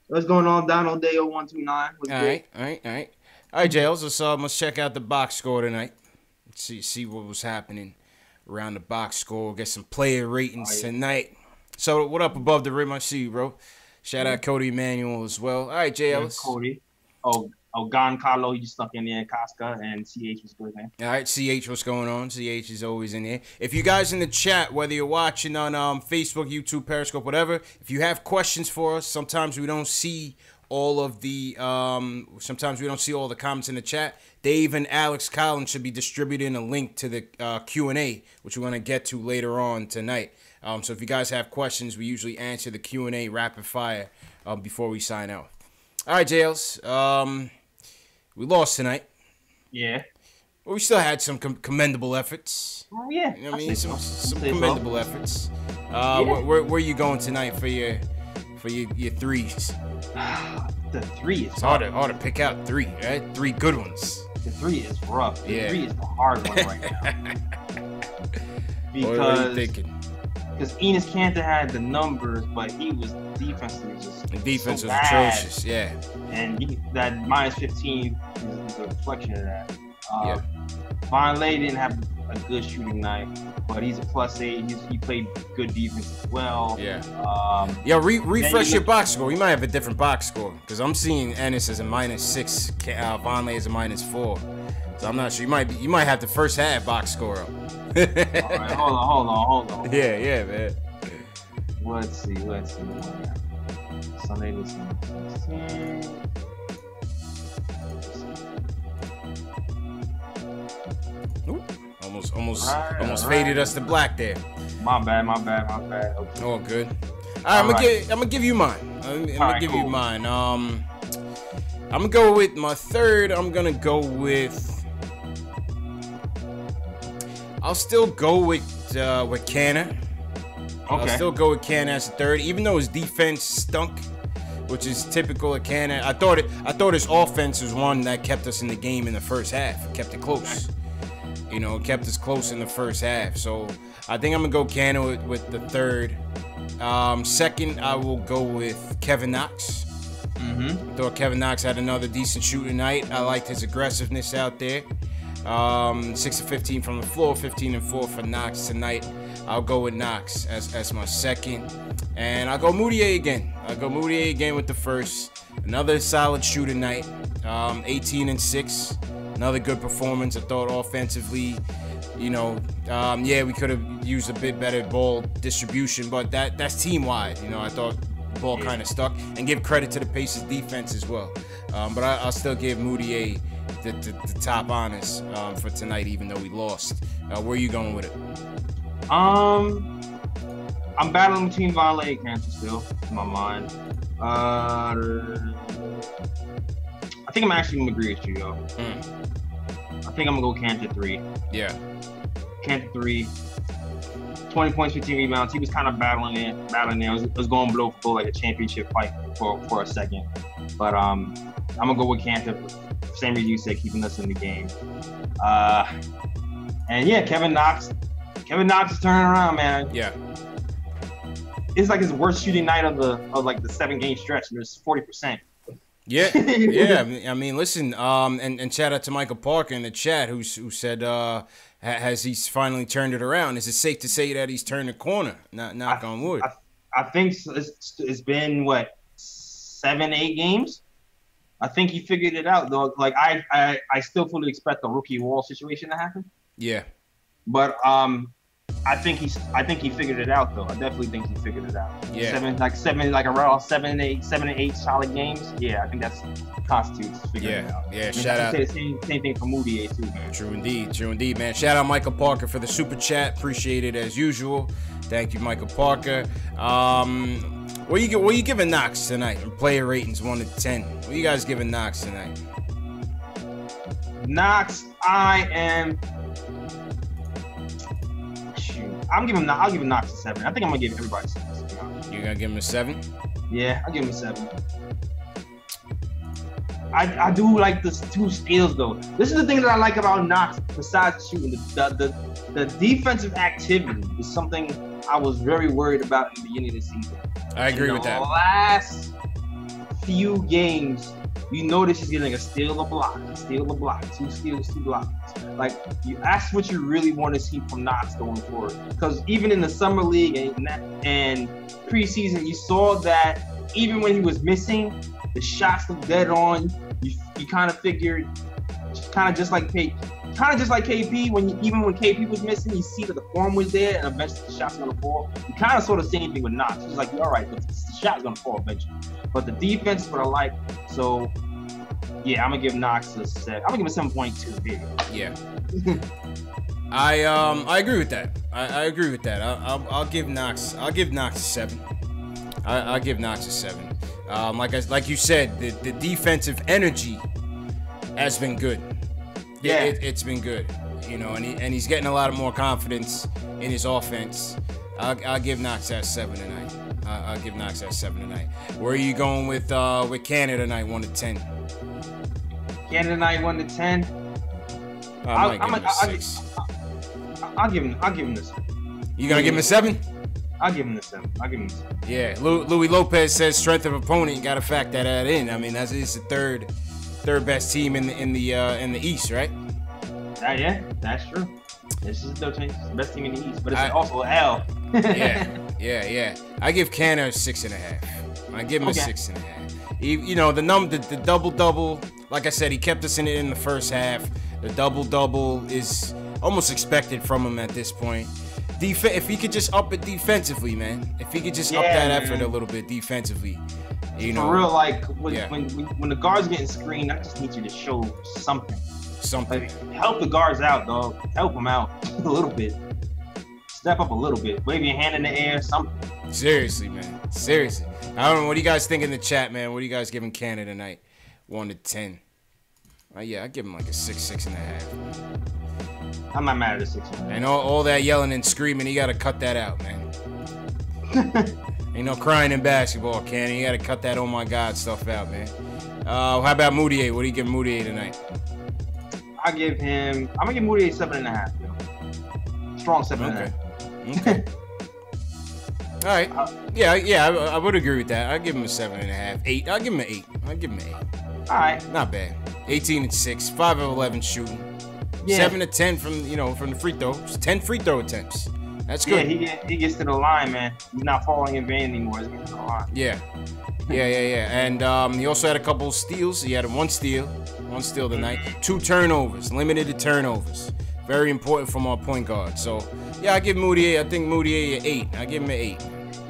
What's going on, Donald Day 0129? All right, Jails. Let's check out the box score tonight. Let's see what was happening around the box score. Get some player ratings tonight. So, what up above the rim? I see you, bro. Shout out Cody Emanuel as well. All right, Jails. Cody. Gon Carlo, he just stuck in there. Casca and CH was good, man. All right, CH, what's going on? CH is always in there. If you guys in the chat, whether you're watching on Facebook, YouTube, Periscope, whatever, if you have questions for us, sometimes we don't see all of the sometimes we don't see all the comments in the chat. Dave and Alex Collins should be distributing a link to the Q&A, which we're going to get to later on tonight. So if you guys have questions, we usually answer the Q&A rapid fire before we sign out. All right, Jails. We lost tonight. Yeah. But we still had some commendable efforts. Oh, yeah. You know what I mean? Some commendable efforts. Where are you going tonight for your threes? The three is it's hard to pick out three, right? Three good ones. The three is rough. The three is the hard one right now. What are you thinking? Because Enes Kanter had the numbers, but he was defensively just the defense so was bad. atrocious, yeah. And that minus 15 is a reflection of that. Von Lay didn't have a good shooting night, but he's a +8. He played good defense as well. Yeah. Refresh your box score. You might have a different box score because I'm seeing Ennis as a -6, Von Lay as a -4. So I'm not sure. You might have the first half box score up. All right, hold on. Yeah, man. Let's see. Sunday this Almost faded us to black there. My bad. Okay. All good. All right, I'm gonna give you mine. I'm gonna give you mine. I'm gonna go with my third. I'll still go with Kanter. Okay. I'll still go with Kanter as a third, even though his defense stunk, which is typical of Kanter. I thought his offense was one that kept us in the game in the first half. It kept it close. You know, it kept us close in the first half. So I think I'm gonna go Kanter with the third. Second, I will go with Kevin Knox. I thought Kevin Knox had another decent shooting night. I liked his aggressiveness out there. 6 of 15 from the floor, 15 and 4 for Knox tonight. I'll go with Knox as my second. And I'll go Moutier again. With the first. Another solid shooting night. 18 and 6. Another good performance. I thought offensively, we could have used a bit better ball distribution, but that's team-wide. I thought the ball kind of stuck. And give credit to the Pacers defense as well. But I'll still give Moutier the top honors for tonight, even though we lost. Where are you going with it? I'm battling between Von Lay and Kanter still, in my mind. I think I'm actually going to agree with you, yo. I think I'm going to go Kanter 3. Yeah. Kanter 3. 20 points, 15 rebounds. He was kind of battling there. It was going blow for blow like a championship fight for a second. But I'm going to go with Kanter. Same reason you said, keeping us in the game. And yeah, Kevin Knox. Kevin Knox is turning around, man. Yeah. It's like his worst shooting night of the 7-game stretch. And there's 40%. Yeah, yeah. I mean, listen. And shout out to Michael Parker in the chat who said, has he finally turned it around? Is it safe to say that he's turned the corner? Knock on wood. I think it's been what 7-8 games. I think he figured it out though. Like I still fully expect the rookie wall situation to happen. Yeah. But I think he figured it out though. I definitely think he figured it out. Yeah. Around 7 and 8 solid games. Yeah, I think that's constitutes figuring it out. Yeah. And Shout out. Same thing for Moutier too, man. True indeed, man. Shout out Michael Parker for the super chat. Appreciate it as usual. Thank you, Michael Parker. What you giving Knox tonight? Player ratings 1 to 10. What you guys giving Knox tonight? Knox, I'll give him Knox a 7. I think I'm gonna give everybody 7. To be honest. You gonna give him a 7? Yeah, I'll give him a 7. I do like the 2 steals though. This is the thing that I like about Knox besides shooting. The defensive activity is something I was very worried about in the beginning of the season. I agree with that. The last few games, you notice he's getting a steal, a block, 2 steals, 2 blocks. Like, that's what you really want to see from Knox going forward. Because even in the summer league and preseason, you saw that even when he was missing, the shots looked dead on. You kind of figured, kind of just like KP, even when KP was missing, you see that the form was there and eventually the shot's gonna fall. You kind of saw the same thing with Knox. He's like, all right, but the shot's gonna fall eventually. But the defense is what I like. So yeah, I'm gonna give Knox a 7. I'm gonna give him 7.2. Here. Yeah. I agree with that. I agree with that. I'll give Knox a 7. I'll give Knox a 7. Like you said, the defensive energy has been good. Yeah, it's been good. You know, and he's getting a lot of more confidence in his offense. I'll give Knox that 7 tonight. I'll give Knox that 7 tonight. Where are you going with Canada tonight? 1 to 10. Canada tonight 1 to 10. I might give him a 6. I'll give him this. You gonna give him a 7? I'll give him the 7. Yeah, Louis Lopez says strength of opponent. You gotta factor that in. I mean, it's the third best team in the East, right? Yeah, that's true. This is the best team in the East, but it's also an L. yeah. I give Canada a 6.5. I give him a 6.5. You know, the double. Like I said, he kept us in it in the first half. The double is almost expected from him at this point. If he could just up it defensively, man. If he could just up that effort a little bit defensively, you know. For real, like when the guards getting screened, I just need you to show something. Like, help the guards out, dog. Help them out a little bit. Step up a little bit. Wave your hand in the air, something. Seriously, man. Seriously. I don't know. What do you guys think in the chat, man? What are you guys giving Canada tonight? 1 to 10. Yeah, I give him like a 6, 6.5. I'm not mad at a 6. And all that yelling and screaming, you got to cut that out, man. Ain't no crying in basketball, Cannon. You got to cut that oh my God stuff out, man. How about Moutier? What do you give Moutier tonight? I'm gonna give Moutier 7.5. Yo. Strong 7.5. Okay. All right. Yeah, I would agree with that. I'll give him a 7.5. 8. I'll give him an 8. All right. Not bad. 18 and 6. 5 of 11 shooting. Yeah. 7 to 10 from the free throws. 10 free throw attempts. That's good. Yeah, he gets to the line, man. He's not falling in vain anymore. He's getting to the line. Yeah. And he also had a couple of steals. He had one steal tonight. 2 turnovers. Limited to turnovers. Very important from our point guard. So, yeah, I give Moutier. I think Moutier an 8. I give him an 8.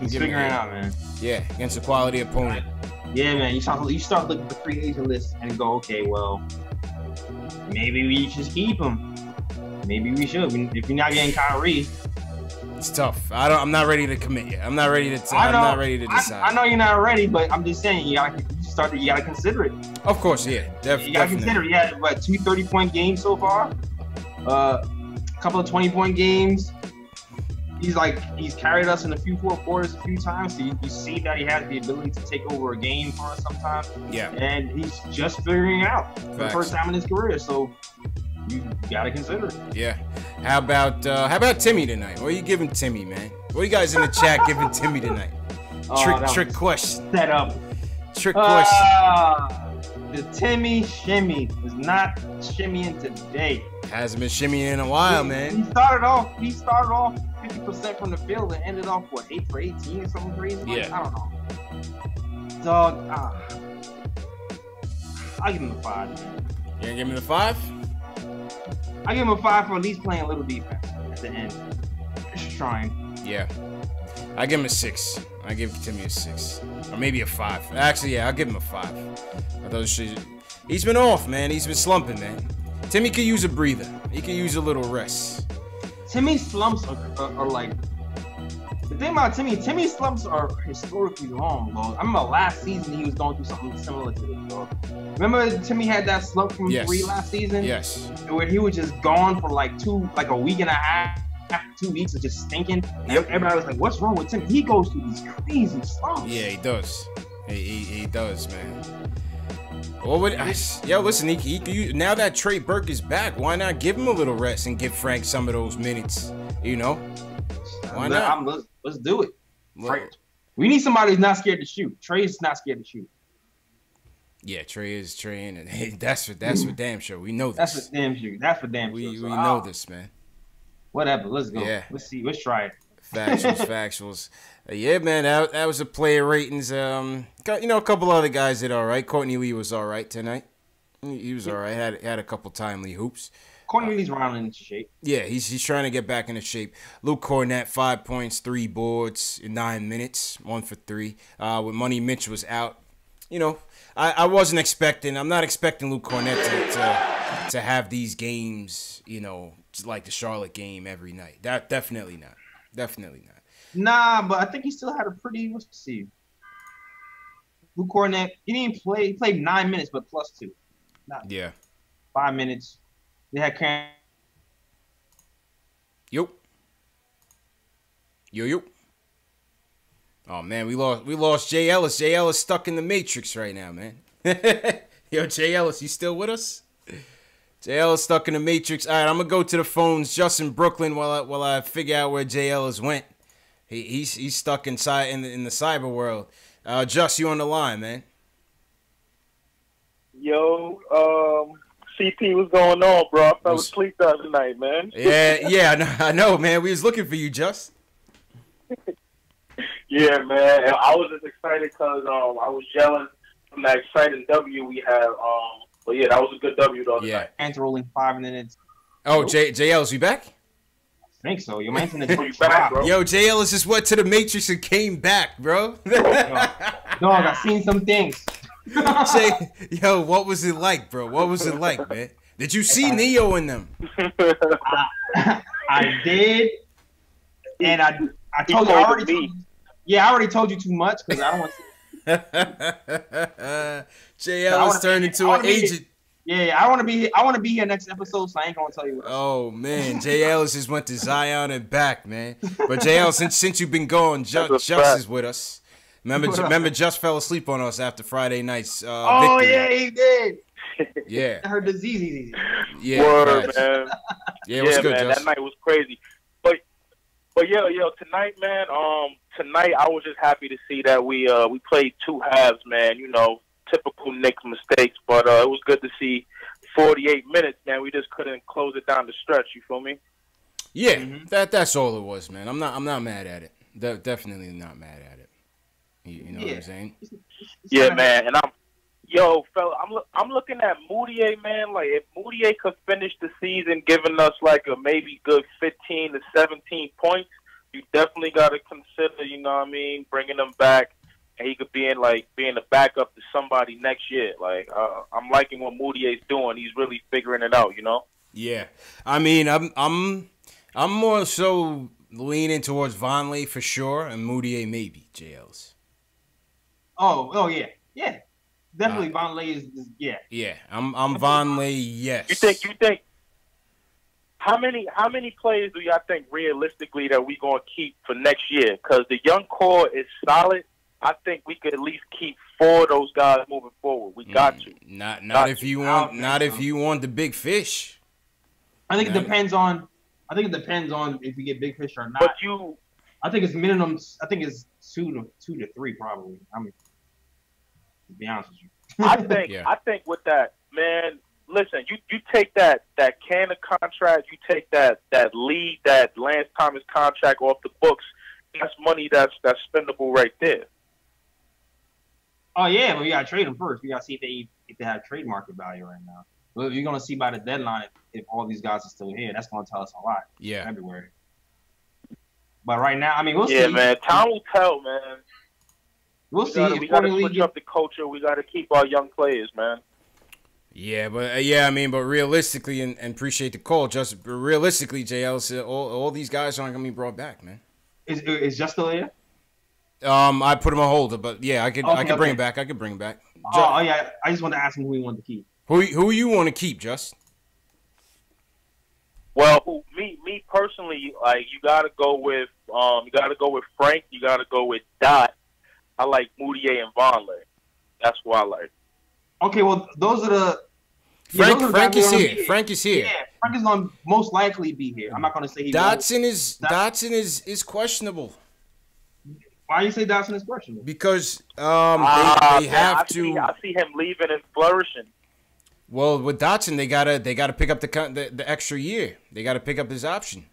He's figuring it out, man. Yeah, against a quality opponent. Yeah, man. You start looking at the free agent list and go, okay, well, maybe we should keep him. Maybe we should. If you're not getting Kyrie, it's tough. I'm not ready to commit yet. I'm not ready to decide. I know you're not ready, but I'm just saying you gotta consider it. Of course, yeah. You gotta consider it. Yeah, what, 2 30-point games so far? A couple of 20-point games. He's carried us in a few fourth quarters a few times, so you see that he has the ability to take over a game for us sometimes. Yeah. And he's just figuring it out for the first time in his career, so you gotta consider it. Yeah. How about Timmy tonight? What are you giving Timmy, man? What are you guys in the chat giving Timmy tonight? Trick question. Set up. Trick question. The Timmy shimmy is not shimmying today. Hasn't been shimmying in a while, man. He started off 50% from the field and ended off, 8 for 18 or something crazy? Yeah. I don't know. Dog, I'll give him a 5, man. You gonna give me the 5? I give him a 5 for at least playing a little defense at the end. Just trying. Yeah. I give him a 6. I give Timmy a 6. Or maybe a 5. Actually, yeah, I'll give him a 5. I thought he's been off, man. He's been slumping, man. Timmy could use a breather. He could use a little rest. Timmy's slumps are like... The thing about Timmy's slumps are historically long, dog. I remember last season he was going through something similar to this, dog. Remember Timmy had that slump from 3 last season? Yes. Where he was just gone for like a week and a half, 2 weeks of just stinking. Yep. Everybody was like, what's wrong with Timmy? He goes through these crazy slumps. Yeah, he does. He does, man. Yo, listen, he now that Trey Burke is back, why not give him a little rest and give Frank some of those minutes? You know? Why not? Let's do it. Right. We need somebody who's not scared to shoot. Trey's not scared to shoot. Yeah, Trey is Trey, and hey, that's for damn sure. We know this. That's for damn sure. That's for damn sure. We know this, man. Whatever. Let's go. Yeah. Let's see. Let's try it. Factuals. Yeah, man. That was a player ratings. A couple other guys did all right. Courtney Lee was all right tonight. He was all right. Had a couple timely hoops. Courtney Lee's rounding into shape. Yeah, he's trying to get back into shape. Luke Cornett, 5 points, 3 boards in 9 minutes, 1 for 3. When Money Mitch was out, I wasn't expecting. I'm not expecting Luke Cornett to have these games, like the Charlotte game every night. That definitely not. Nah, but I think he still had a pretty. Let's see. Luke Cornett, he didn't play. He played 9 minutes, but +2. Yeah. 5 minutes. They had Cam. Yo. Oh man, we lost Jay Ellis. Jay Ellis stuck in the Matrix right now, man. Yo, Jay Ellis, you still with us? Jay Ellis stuck in the Matrix. All right, I'm gonna go to the phones just in Brooklyn while I figure out where Jay Ellis went. He's stuck inside in the cyber world. Just, you on the line, man. Yo, CP, what's going on, bro? I fell asleep the other night, man. Yeah, I know, man. We was looking for you, Just. Yeah, man. I was just excited because I was yelling from that exciting W we had. But yeah, that was a good W the other night. Man's rolling 5 minutes. Oh, Jay Ellis, you back? I think so. Your man's in the back, bro. Yo, Jay Ellis just went to the Matrix and came back, bro. Dog, I seen some things. Yo, what was it like, bro? What was it like, man? Did you see Neo in them? I did, and I told you already. I already told you too much because I don't want to. Jay Ellis turned into an agent. Yeah, I want to be here next episode, so I ain't gonna tell you what. Oh man, Jay Ellis just went to Zion and back, man. But Jay Ellis, since you've been gone, Just is with us. Remember, Just fell asleep on us after Friday night's victory. Yeah, he did. Yeah. I heard the ZZ. Yeah, word, man. Yeah, it was good, man. Just. That night was crazy. But yo, tonight, man. Tonight I was just happy to see that we played 2 halves, man. Typical Knicks mistakes, but it was good to see 48 minutes, man. We just couldn't close it down the stretch. You feel me? Yeah, that's all it was, man. I'm not mad at it. Definitely not mad at it. You know what I'm saying? Yeah, man. And fella, I'm looking at Moutier, man. Like, if Moutier could finish the season giving us like a maybe good 15 to 17 points, you definitely got to consider, bringing him back, and he could be being a backup to somebody next year. Like, I'm liking what Moutier's doing. He's really figuring it out, Yeah, I mean, I'm more so leaning towards Vonleh for sure, and Moutier maybe. JL's. Oh yeah. Definitely Vonleh is yeah. Yeah, I'm Vonleh. Yes. You think? How many players do y'all think realistically that we gonna keep for next year? Because the young core is solid. I think we could at least keep 4 of those guys moving forward. We got to. Not if you want the big fish. I think it depends on if we get big fish or not. But I think it's minimum. I think it's 2 to 3 probably. I mean, to be honest with you. I think with that, man. Listen, you take that Cannon contract, you take that Lee, that Lance Thomas contract off the books. That's money that's spendable right there. Oh yeah, but we gotta trade them first. We gotta see if they have trade market value right now. Well, you're gonna see by the deadline if all these guys are still here. That's gonna tell us a lot. Yeah. In February. But right now, I mean, we'll see. Yeah, man. Time will tell, man. We'll see. We gotta switch up the culture. We gotta keep our young players, man. Yeah, but I mean, but realistically, and appreciate the call. Just realistically, JL, all these guys aren't gonna be brought back, man. Is Just still here? I put him on hold, but yeah, I could bring him back. I could bring him back. Oh yeah, I just wanted to ask him who he wanted to keep. Who you want to keep, Just? Well, me personally, like you gotta go with Frank. You gotta go with Dot. I like Moutier and Vonleh. That's what I like. Okay, well, those are the Frank is here. Frank is here. Yeah, Frank is going to most likely be here. I'm not going to say he Dotson is questionable. Why you say Dotson is questionable? Because they have to. I see him leaving and flourishing. Well, with Dotson, they gotta pick up the extra year. They gotta pick up his option.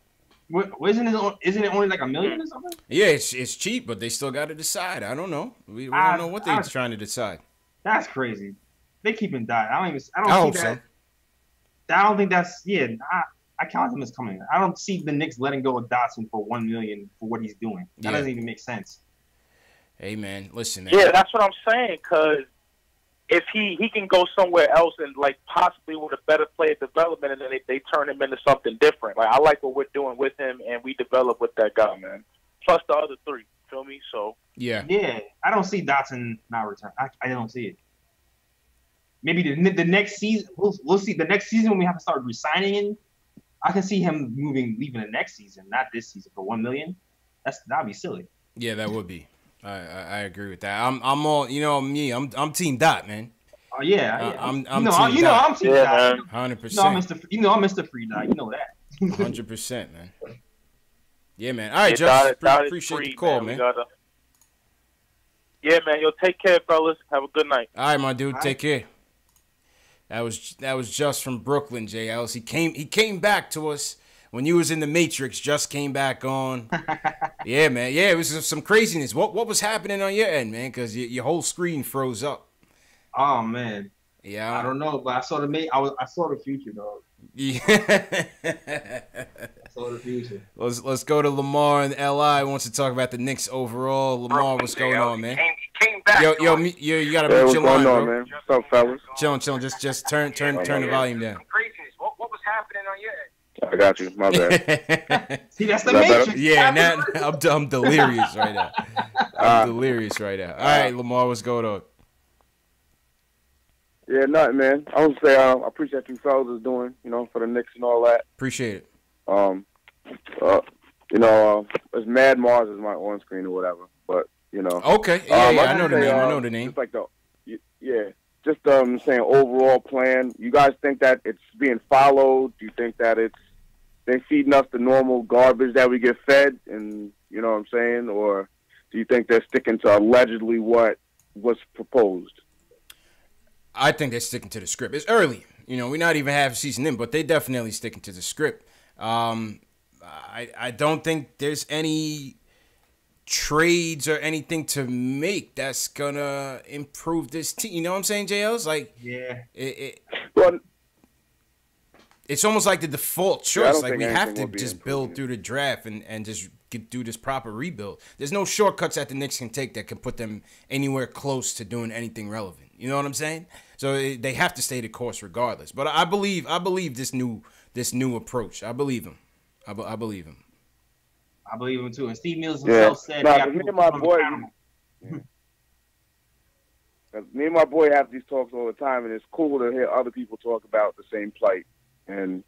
Isn't it only like $1 million or something? Yeah, it's cheap, but they still got to decide. I don't know. We don't know what they're trying to decide. That's crazy. They keep him Dot. I don't hope see that. So. I don't think that's I count him as coming. I don't see the Knicks letting go of Dotson for $1 million for what he's doing. That doesn't even make sense. Hey man, listen. Man. Yeah, that's what I'm saying. Cause if he can go somewhere else and like possibly with a better player development, and then they turn him into something different. Like I like what we're doing with him, and we develop with that guy, man. Plus the other three, feel me? So yeah, I don't see Dotson not return. I don't see it. Maybe the next season, we'll see. The next season when we have to start resigning him, I can see him leaving the next season, not this season for $1 million. That'd be silly. Yeah, that would be. I agree with that. I'm all me. I'm Team Dot, man. Oh yeah. I'm Team Dot. I'm Team Dot. 100%. I'm Mr. Free Dot. You know that. 100%, man. Yeah, man. All right, Just appreciate the call, man. Yeah, man. Yo, take care, fellas. Have a good night. All right, my dude. Take care. That was Just from Brooklyn, JLs. He came back to us when you was in the Matrix. Just came back on. Yeah, man. Yeah, it was some craziness. What was happening on your end, man? Because your whole screen froze up. Oh man. Yeah. I don't know, but I saw the future, dog. Yeah. I saw the future. Let's go to Lamar in LI. Wants to talk about the Knicks overall. Lamar, what's going on, man? Came back. Yo, you gotta mute your line, bro. Man? What's up, fellas? Chillin'. Just turn the volume down. What was happening on your end? I got you. My bad. See, that's the Matrix. Yeah, now I'm delirious right now. I'm delirious right now. All right, Lamar, what's going on? Yeah, nothing, man. I would say I appreciate you fellas is doing, for the Knicks and all that. Appreciate it. It's Mad Mars is my on screen or whatever, but Okay. Yeah, I know the name. I know the name. Just like saying overall plan. You guys think that it's being followed? Do you think that they're feeding us the normal garbage that we get fed, and you know what I'm saying, or do you think they're sticking to allegedly what was proposed? I think they're sticking to the script. It's early. We're not even half season in, but they definitely sticking to the script. I don't think there's any trades or anything to make that's gonna improve this team. You know what I'm saying, JL's? Like, yeah. It's almost like the default choice. Like, we have to just build through the draft and just do this proper rebuild. There's no shortcuts that the Knicks can take that can put them anywhere close to doing anything relevant. You know what I'm saying? So they have to stay the course regardless. But I believe this new approach. I believe him. I believe him. I believe him too. And Steve Mills himself said, me and my boy have these talks all the time, and it's cool to hear other people talk about the same plight and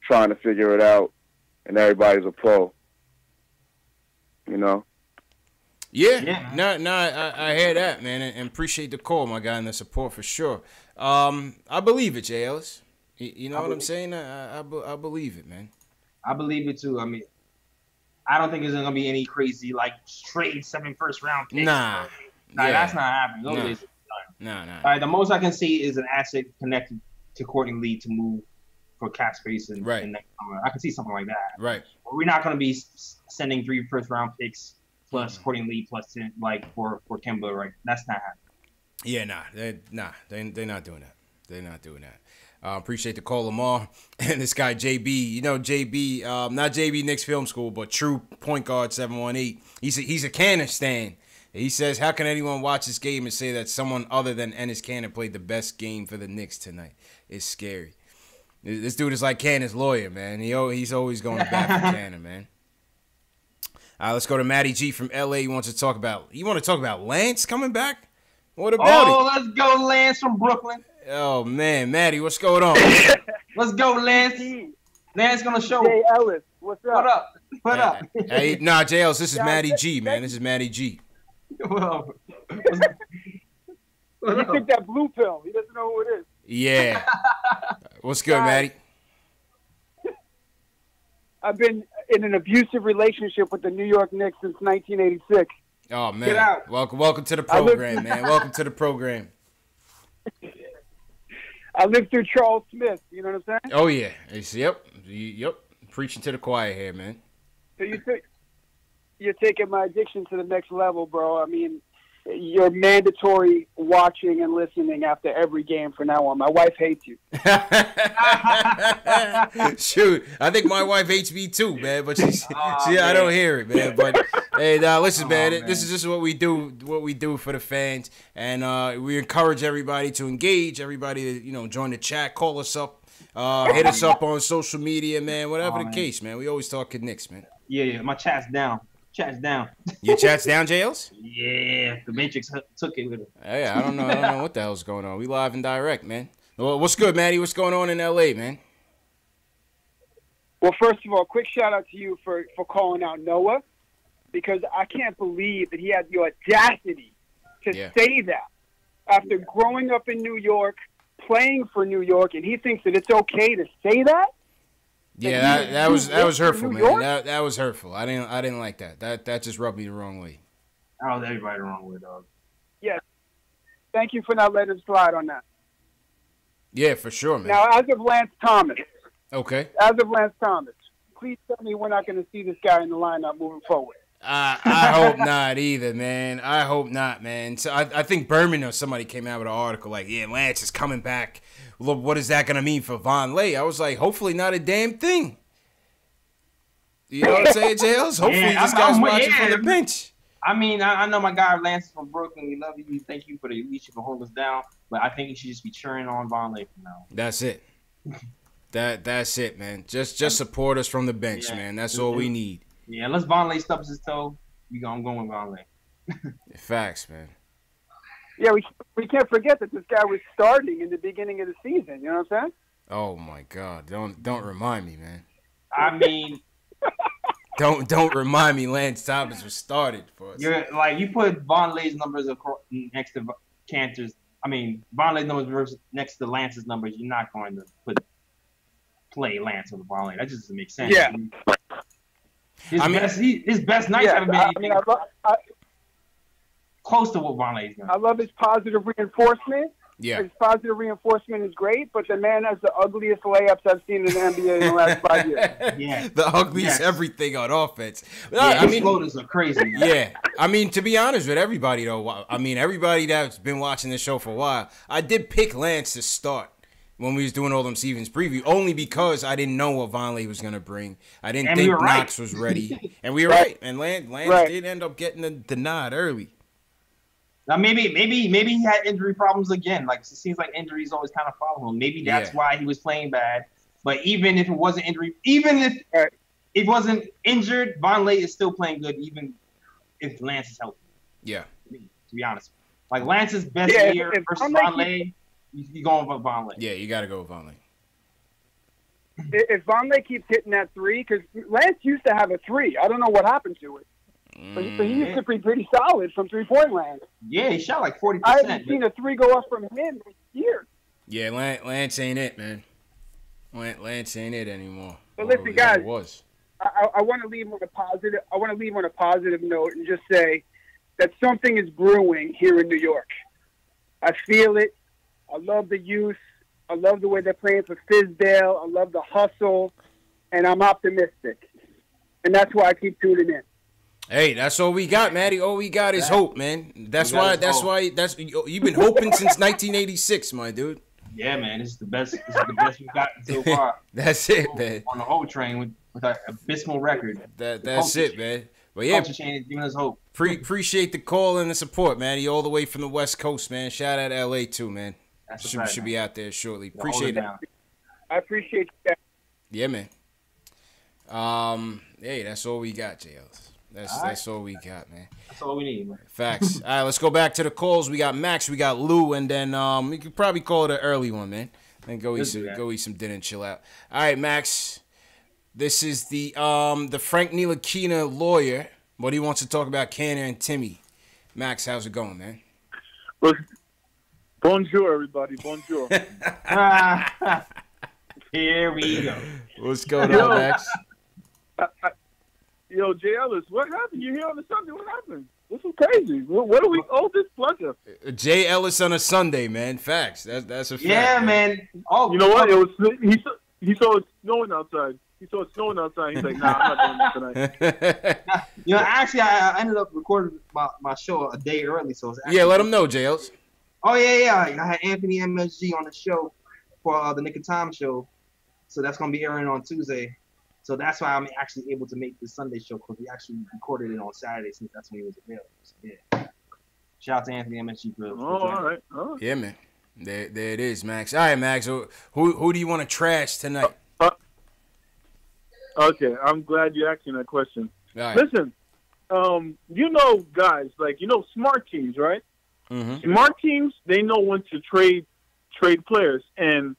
trying to figure it out. And everybody's a pro. Yeah. No, I hear that, man, and appreciate the call, my guy, and the support for sure. I believe it, Jay Ellis. You know what I'm saying? I believe it, man. I believe it too. I mean, I don't think there's gonna be any crazy trade 7 first round picks. Nah, that's not happening. Those days Nah. All right, the most I can see is an asset connected to Courtney Lee to move for cap space and next summer. I can see something like that. Right. But we're not going to be sending 3 first-round picks plus Courtney Lee plus 10, like for Kemba. Right? That's not happening. Yeah, they're not doing that. They're not doing that. Appreciate the call, Lamar. And this guy, JB. You know, JB, not JB Knicks Film School, but true point guard 718. He's a Cannon stan. He says, how can anyone watch this game and say that someone other than Enes Kanter played the best game for the Knicks tonight? It's scary. This dude is like Cannon's lawyer, man. He's always going to bat for Cannon, man. All right, let's go to Matty G from LA. You want to talk about Lance coming back? What about it? Let's go, Lance from Brooklyn. Oh, man. Maddie, what's going on? Let's go, Lance. Lance going to show. Hey, Ellis, what's up? What up? Hey, nah, J. Ellis, this is Matty G, man. This is Matty G. Well, he took that blue pill. He doesn't know who it is. Yeah. What's good, Maddie? I've been in an abusive relationship with the New York Knicks since 1986. Oh, man. Get out. Welcome to the program, man. Welcome to the program. I lived through Charles Smith. You know what I'm saying? Oh, yeah. Yep. Preaching to the choir here, man. So you're taking my addiction to the next level, bro. I mean, you're mandatory watching and listening after every game from now on. My wife hates you. Shoot, I think my wife hates me too, man. But I don't hear it, man. But hey, listen, man. This is just what we do for the fans, and we encourage everybody to engage. Everybody to join the chat, call us up, hit us up on social media, man. Whatever the case, man. We always talk Knicks, man. Yeah. My chat's down. Chat's down. Your chat's down, JLs? Yeah, the Matrix took it with it. Hey, I don't know what the hell's going on. We live and direct, man. Well, what's good, Maddie? What's going on in LA, man? Well, first of all, quick shout out to you for calling out Noah, because I can't believe that he had the audacity to say that after growing up in New York, playing for New York, and he thinks that it's okay to say that. Yeah, that was hurtful, man. That was hurtful. I didn't like that. That just rubbed me the wrong way. I rubbed everybody the wrong way, dog. Yeah. Thank you for not letting us slide on that. Yeah, for sure, man. Now, as of Lance Thomas. Okay. As of Lance Thomas, please tell me we're not going to see this guy in the lineup moving forward. I hope not either, man. I hope not, man. So I think Berman or somebody came out with an article like, yeah, Lance is coming back. Look, what is that going to mean for Von Lay? I was like, hopefully not a damn thing. You know what I'm saying, Jails? Hopefully this guy's watching from the bench. I mean, I know my guy Lance from Brooklyn. We love you. Thank you for the leadership for holding us down. But I think he should just be cheering on Von Lay from now. That's it. That's it, man. Just support us from the bench, man. That's all we need. Yeah, unless Von Lay stubs his toe, I'm going with Von Lay. Facts, man. Yeah, we can't forget that this guy was starting in the beginning of the season. You know what I'm saying? Oh my God! Don't remind me, man. I mean, don't remind me. Lance Thomas was started for us. You're like you put Von Lay's numbers next to Cantor's. I mean, Von Lay's numbers next to Lance's numbers. You're not going to play Lance over Von Lay. That just doesn't make sense. Yeah. His best nights haven't been anything close to what Von Lay's done. I love his positive reinforcement. Yeah. His positive reinforcement is great, but the man has the ugliest layups I've seen in the NBA in the last 5 years. Yeah. The ugliest everything on offense. Yeah, his floaters are crazy. Man. Yeah. I mean, to be honest with everybody, though, everybody that's been watching this show for a while, I did pick Lance to start when we was doing all them Stevens preview, only because I didn't know what Von Lay was going to bring. I didn't think Knox was ready. And we were right. And Lance did end up getting the nod early. Now maybe he had injury problems again. Like it seems like injuries always kind of follow him. Maybe that's why he was playing bad. But even if it wasn't injury, even if it wasn't injured, Von Lay is still playing good, even if Lance is healthy. Yeah. To be honest, like Lance's best year versus Von Lay, you going for Von Lay. Yeah, you got to go with Von Lay. If Von Lay keeps hitting that three, because Lance used to have a three. I don't know what happened to it. But he used to be pretty solid from three-point land. Yeah, he shot like 40%. I haven't seen a three go up from him in years. Yeah, Lance ain't it, man. Lance ain't it anymore. But listen, guys, I want to leave on a positive. I want to leave on a positive note and just say that something is brewing here in New York. I feel it. I love the youth. I love the way they're playing for Fizdale. I love the hustle, and I'm optimistic. And that's why I keep tuning in. Hey, that's all we got, Matty. All we got is hope, man. That's why you've been hoping since 1986, my dude. Yeah, man, this is the best. This is the best we've gotten so far. That's it, man. On the whole train with our abysmal record. That's it, man. But yeah, culture change is giving us hope. Appreciate the call and the support, Matty. All the way from the West Coast, man. Shout out to LA too, man. That's should be out there shortly. Appreciate it. I appreciate you. Yeah, man. Hey, that's all we got, JLs. That's all we got, man. That's all we need, man. Facts. All right, let's go back to the calls. We got Max, we got Lou, and then we could probably call it an early one, man. And go eat some dinner and chill out. All right, Max. This is the Frank Ntilikina lawyer. What he wants to talk about Canner and Timmy. Max, how's it going, man? Well, bonjour, everybody. Bonjour. Here we go. What's going on, Max? Yo, Jay Ellis, what happened? You here on the Sunday? What happened? This is crazy. What do we owe this pleasure? Jay Ellis on a Sunday, man. Facts. That's a fact. Yeah, man. Oh, you know what? It was he saw it snowing outside. He saw it snowing outside. He's like, nah, I'm not doing this tonight. Actually, I ended up recording my show a day early, so it's yeah. Let him know, Jay Ellis. Oh yeah. I had Anthony MSG on the show for the Nick of Time show, so that's gonna be airing on Tuesday. So that's why I'm actually able to make this Sunday show, because we actually recorded it on Saturday since that's when he was available. So, yeah. Shout out to Anthony MSG for all right. Yeah, man. There it is, Max. All right, Max. Who do you want to trash tonight? Okay, I'm glad you asked me that question. Right. Listen, guys, smart teams, right? Mm-hmm. Smart teams, they know when to trade players, and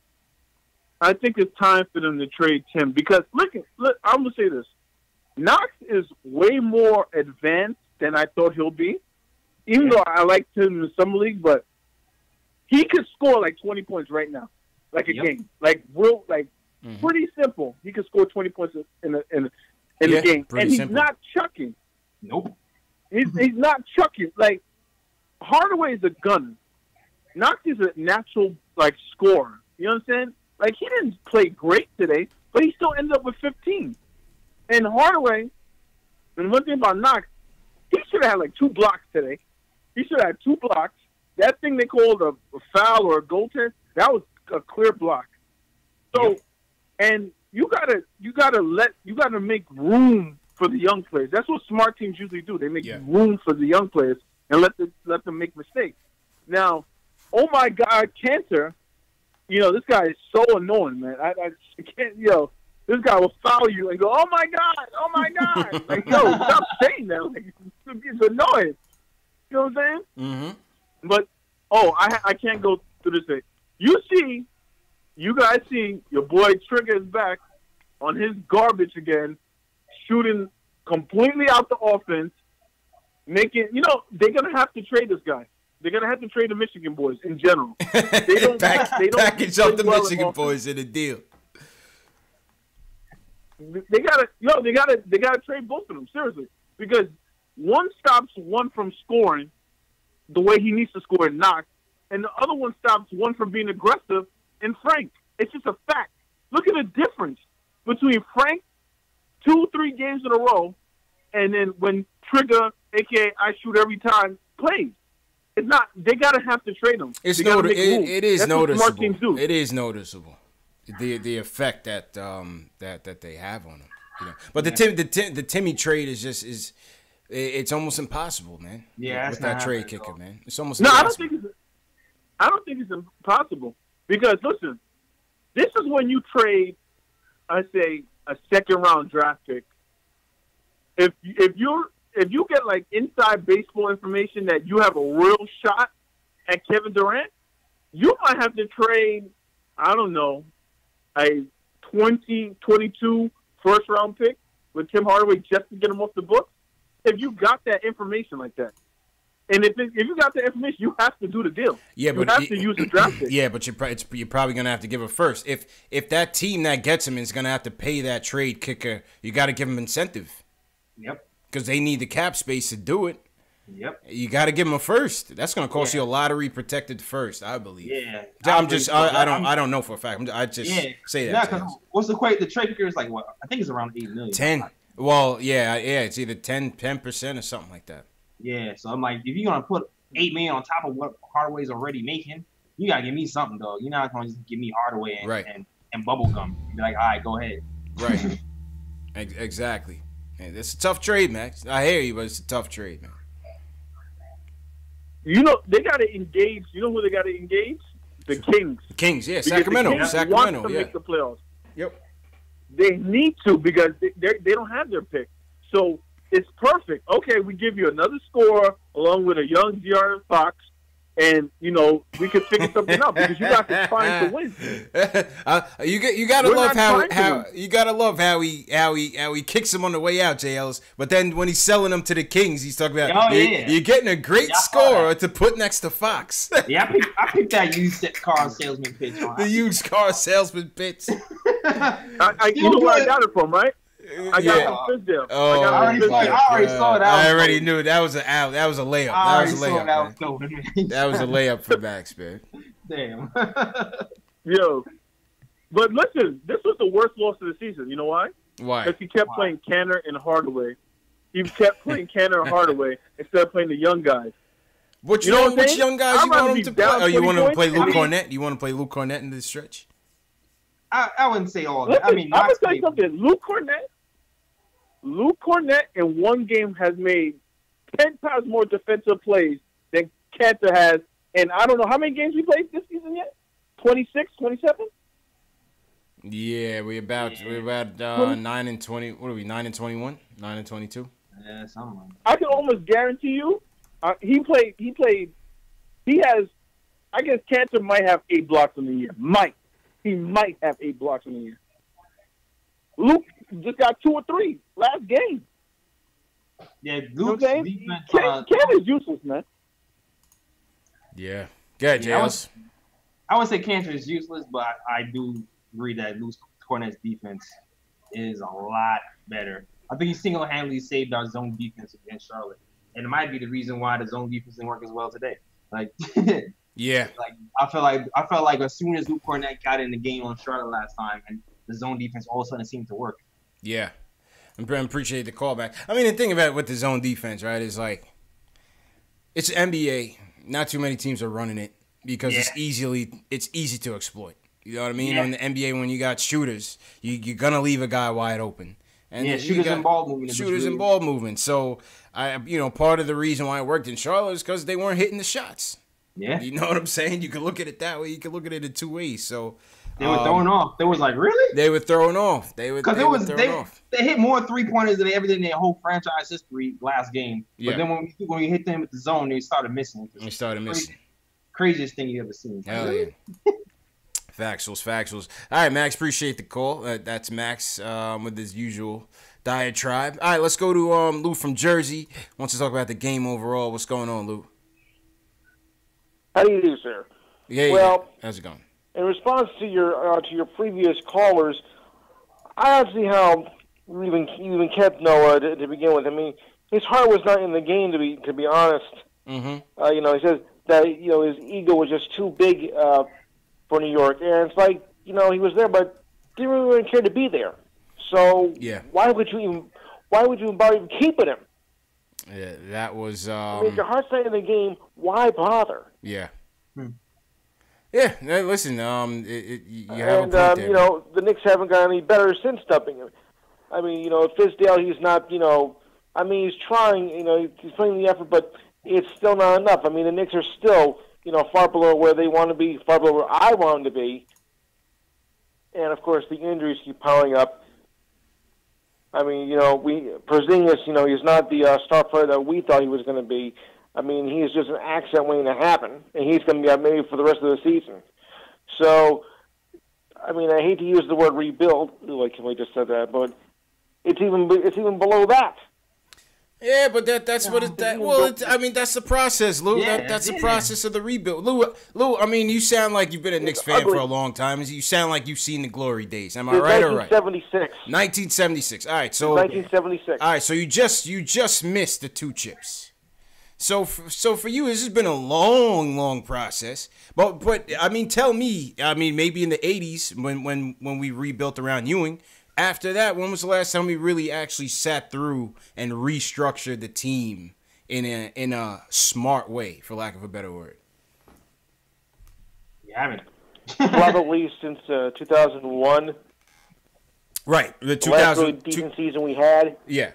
I think it's time for them to trade Tim, because look, I'm gonna say this: Knox is way more advanced than I thought he'll be. Even though I liked him in the summer league, but he could score like 20 points right now, like a game, pretty simple. He could score 20 points in the game, and he's not chucking. Nope, he's not chucking. Like Hardaway is a gunner. Knox is a natural scorer. You understand? Like, he didn't play great today, but he still ended up with 15. And Hardaway, and one thing about Knox, he should have had 2 blocks today. He should have had 2 blocks. That thing they called a foul or a goaltend, that was a clear block. So, and you gotta make room for the young players. That's what smart teams usually do. They make room for the young players and let them make mistakes. Now, oh my God, Cantor. This guy is so annoying, man. I can't, this guy will foul you and go, oh my God. Like, stop saying that. Like, it's annoying. You know what I'm saying? Mm-hmm. But, I can't go through this thing. You guys see your boy Trigger is back on his garbage again, shooting completely out the offense, making, they're going to have to trade this guy. They're gonna have to trade the Michigan boys in general. They don't package up the Michigan boys in a deal. They gotta trade both of them, seriously, because one stops one from scoring the way he needs to score in Knox, and the other one stops one from being aggressive in Frank. It's just a fact. Look at the difference between Frank 2-3 games in a row, and then when Trigger, aka I shoot every time, plays. It's not. They gotta have to trade them. It is noticeable. It is noticeable. The effect that they have on them. But the Timmy trade is it's almost impossible, man. Yeah, with that trade kicker, man. It's almost impossible. I don't think it's impossible, because listen, this is when you trade, I say, a second-round draft pick. If you get inside baseball information that you have a real shot at Kevin Durant, you might have to trade, I don't know, a 2022 first-round pick with Tim Hardaway just to get him off the books. If you got that information like that, and if you got that information, you have to do the deal. Yeah, you have to use the draft pick. Yeah, but you're probably gonna have to give a first. If that team that gets him is gonna have to pay that trade kicker, you got to give him incentive. Yep. Because they need the cap space to do it. Yep. You got to give him a first. That's going to cost you a lottery protected first, I believe. Yeah. I don't know for a fact. I just say that. Yeah, because what's the trade kicker is like what? I think it's around $8 million. 10. Well, yeah, it's either 10% or something like that. Yeah, so I'm like, if you're gonna put $8 million on top of what Hardaway's already making, you gotta give me something, though. You're not gonna just give me Hardaway and bubblegum. Be like, all right, go ahead. Right. Exactly. And it's a tough trade, Max. I hear you, but it's a tough trade, man. You know, they got to engage. You know who they got to engage? The Kings. The Kings, yeah. Because Sacramento. the Kings Sacramento, want to make the playoffs. Yep. They need to because they don't have their pick. So it's perfect. Okay, we give you another scorer along with a young De'Aaron Fox, and we can figure something out because you guys are trying to win. You gotta love how he kicks him on the way out, J. Ellis. But then when he's selling them to the Kings, he's talking about you're getting a great scorer to put next to Fox. Yeah, I picked that used car salesman pitch on. The used car salesman pitch. You know where I got it from, right? I got it from Fizdale. Oh, I already saw that. I already knew that was a layup. That was a layup. That was a layup for Max, man. Damn. Yo, but listen, this was the worst loss of the season. You know why? Why? Because he kept playing Canner and Hardaway. He kept playing Canner and Hardaway instead of playing the young guys. Which young guys you want him to play? Oh, you want him to play Luke Cornett? You want to play Luke Cornett in this stretch? I wouldn't say all that. Listen, I mean, I'm gonna tell you something. Luke Cornett in one game has made 10 times more defensive plays than Cantor has. And I don't know how many games he played this season yet? 26, 27? Yeah, we're about 9 and 20. What are we? 9 and 21? 9 and 22? Yeah, something like that. I can almost guarantee you, he has. I guess Cantor might have 8 blocks in the year. He might have 8 blocks in the year. Luke just got 2 or 3 last game. Yeah, Luke's defense. Ken is useless, man. Yeah. Good, Jails. I would say Cantor is useless, but I do agree that Luke Cornett's defense is a lot better. I think he single-handedly saved our zone defense against Charlotte, and it might be the reason why the zone defense didn't work as well today. Like, yeah, like I felt like as soon as Luke Cornett got in the game on Charlotte last time, and the zone defense all of a sudden seemed to work. Yeah, I appreciate the callback. I mean, the thing about it with the zone defense, right, is like it's NBA. Not too many teams are running it because it's easy to exploit. You know what I mean? Yeah. In the NBA, when you got shooters, you're gonna leave a guy wide open. And shooters and ball movement. Shooters and ball movement. So part of the reason why it worked in Charlotte is because they weren't hitting the shots. Yeah. You know what I'm saying? You can look at it that way. You can look at it in 2 ways. So they were throwing off. They was like, really? They were throwing off. They hit more 3-pointers than they ever did in their whole franchise history last game. Yeah. But then when we hit them with the zone, they started missing. Craziest thing you ever seen. Hell yeah. Factuals. All right, Max, appreciate the call. That's Max with his usual diatribe. All right, let's go to Lou from Jersey. Wants to talk about the game overall. What's going on, Lou? How do you do, sir? Yeah. Well, how's it going? In response to your previous callers, I don't see how you even kept Noah to begin with. I mean, his heart was not in the game, to be honest. Mm-hmm. He says that his ego was just too big for New York, and it's like he was there, but didn't really care to be there. So why would you even bother keeping him? Yeah, that was. I mean, if your heart's not in the game, why bother? Yeah. Yeah. Listen, you have a point there. The Knicks haven't got any better since dumping him. I mean, Fizdale, he's not. He's trying. He's putting the effort, but it's still not enough. I mean, the Knicks are still, far below where they want to be, far below where I want them to be. And of course, the injuries keep piling up. I mean, Porzingis, he's not the star player that we thought he was going to be. I mean, he's just an accident waiting to happen, and he's going to be out maybe for the rest of the season. So, I mean, I hate to use the word rebuild, like we just said that, but it's even below that. Yeah, but that's what it. That's the process, Lou. Yeah, that's the process of the rebuild, Lou. I mean, you sound like you've been a Knicks fan for a long time. You sound like you've seen the glory days. Am I right or right? 1976. All right, so 1976. All right, so you just missed the 2 chips. So for you, this has been a long process. But I mean, tell me. I mean, maybe in the '80s when we rebuilt around Ewing. After that, when was the last time we really actually sat through and restructured the team in a smart way, for lack of a better word? You haven't. Probably since 2001. Right, the last really decent season we had. Yeah,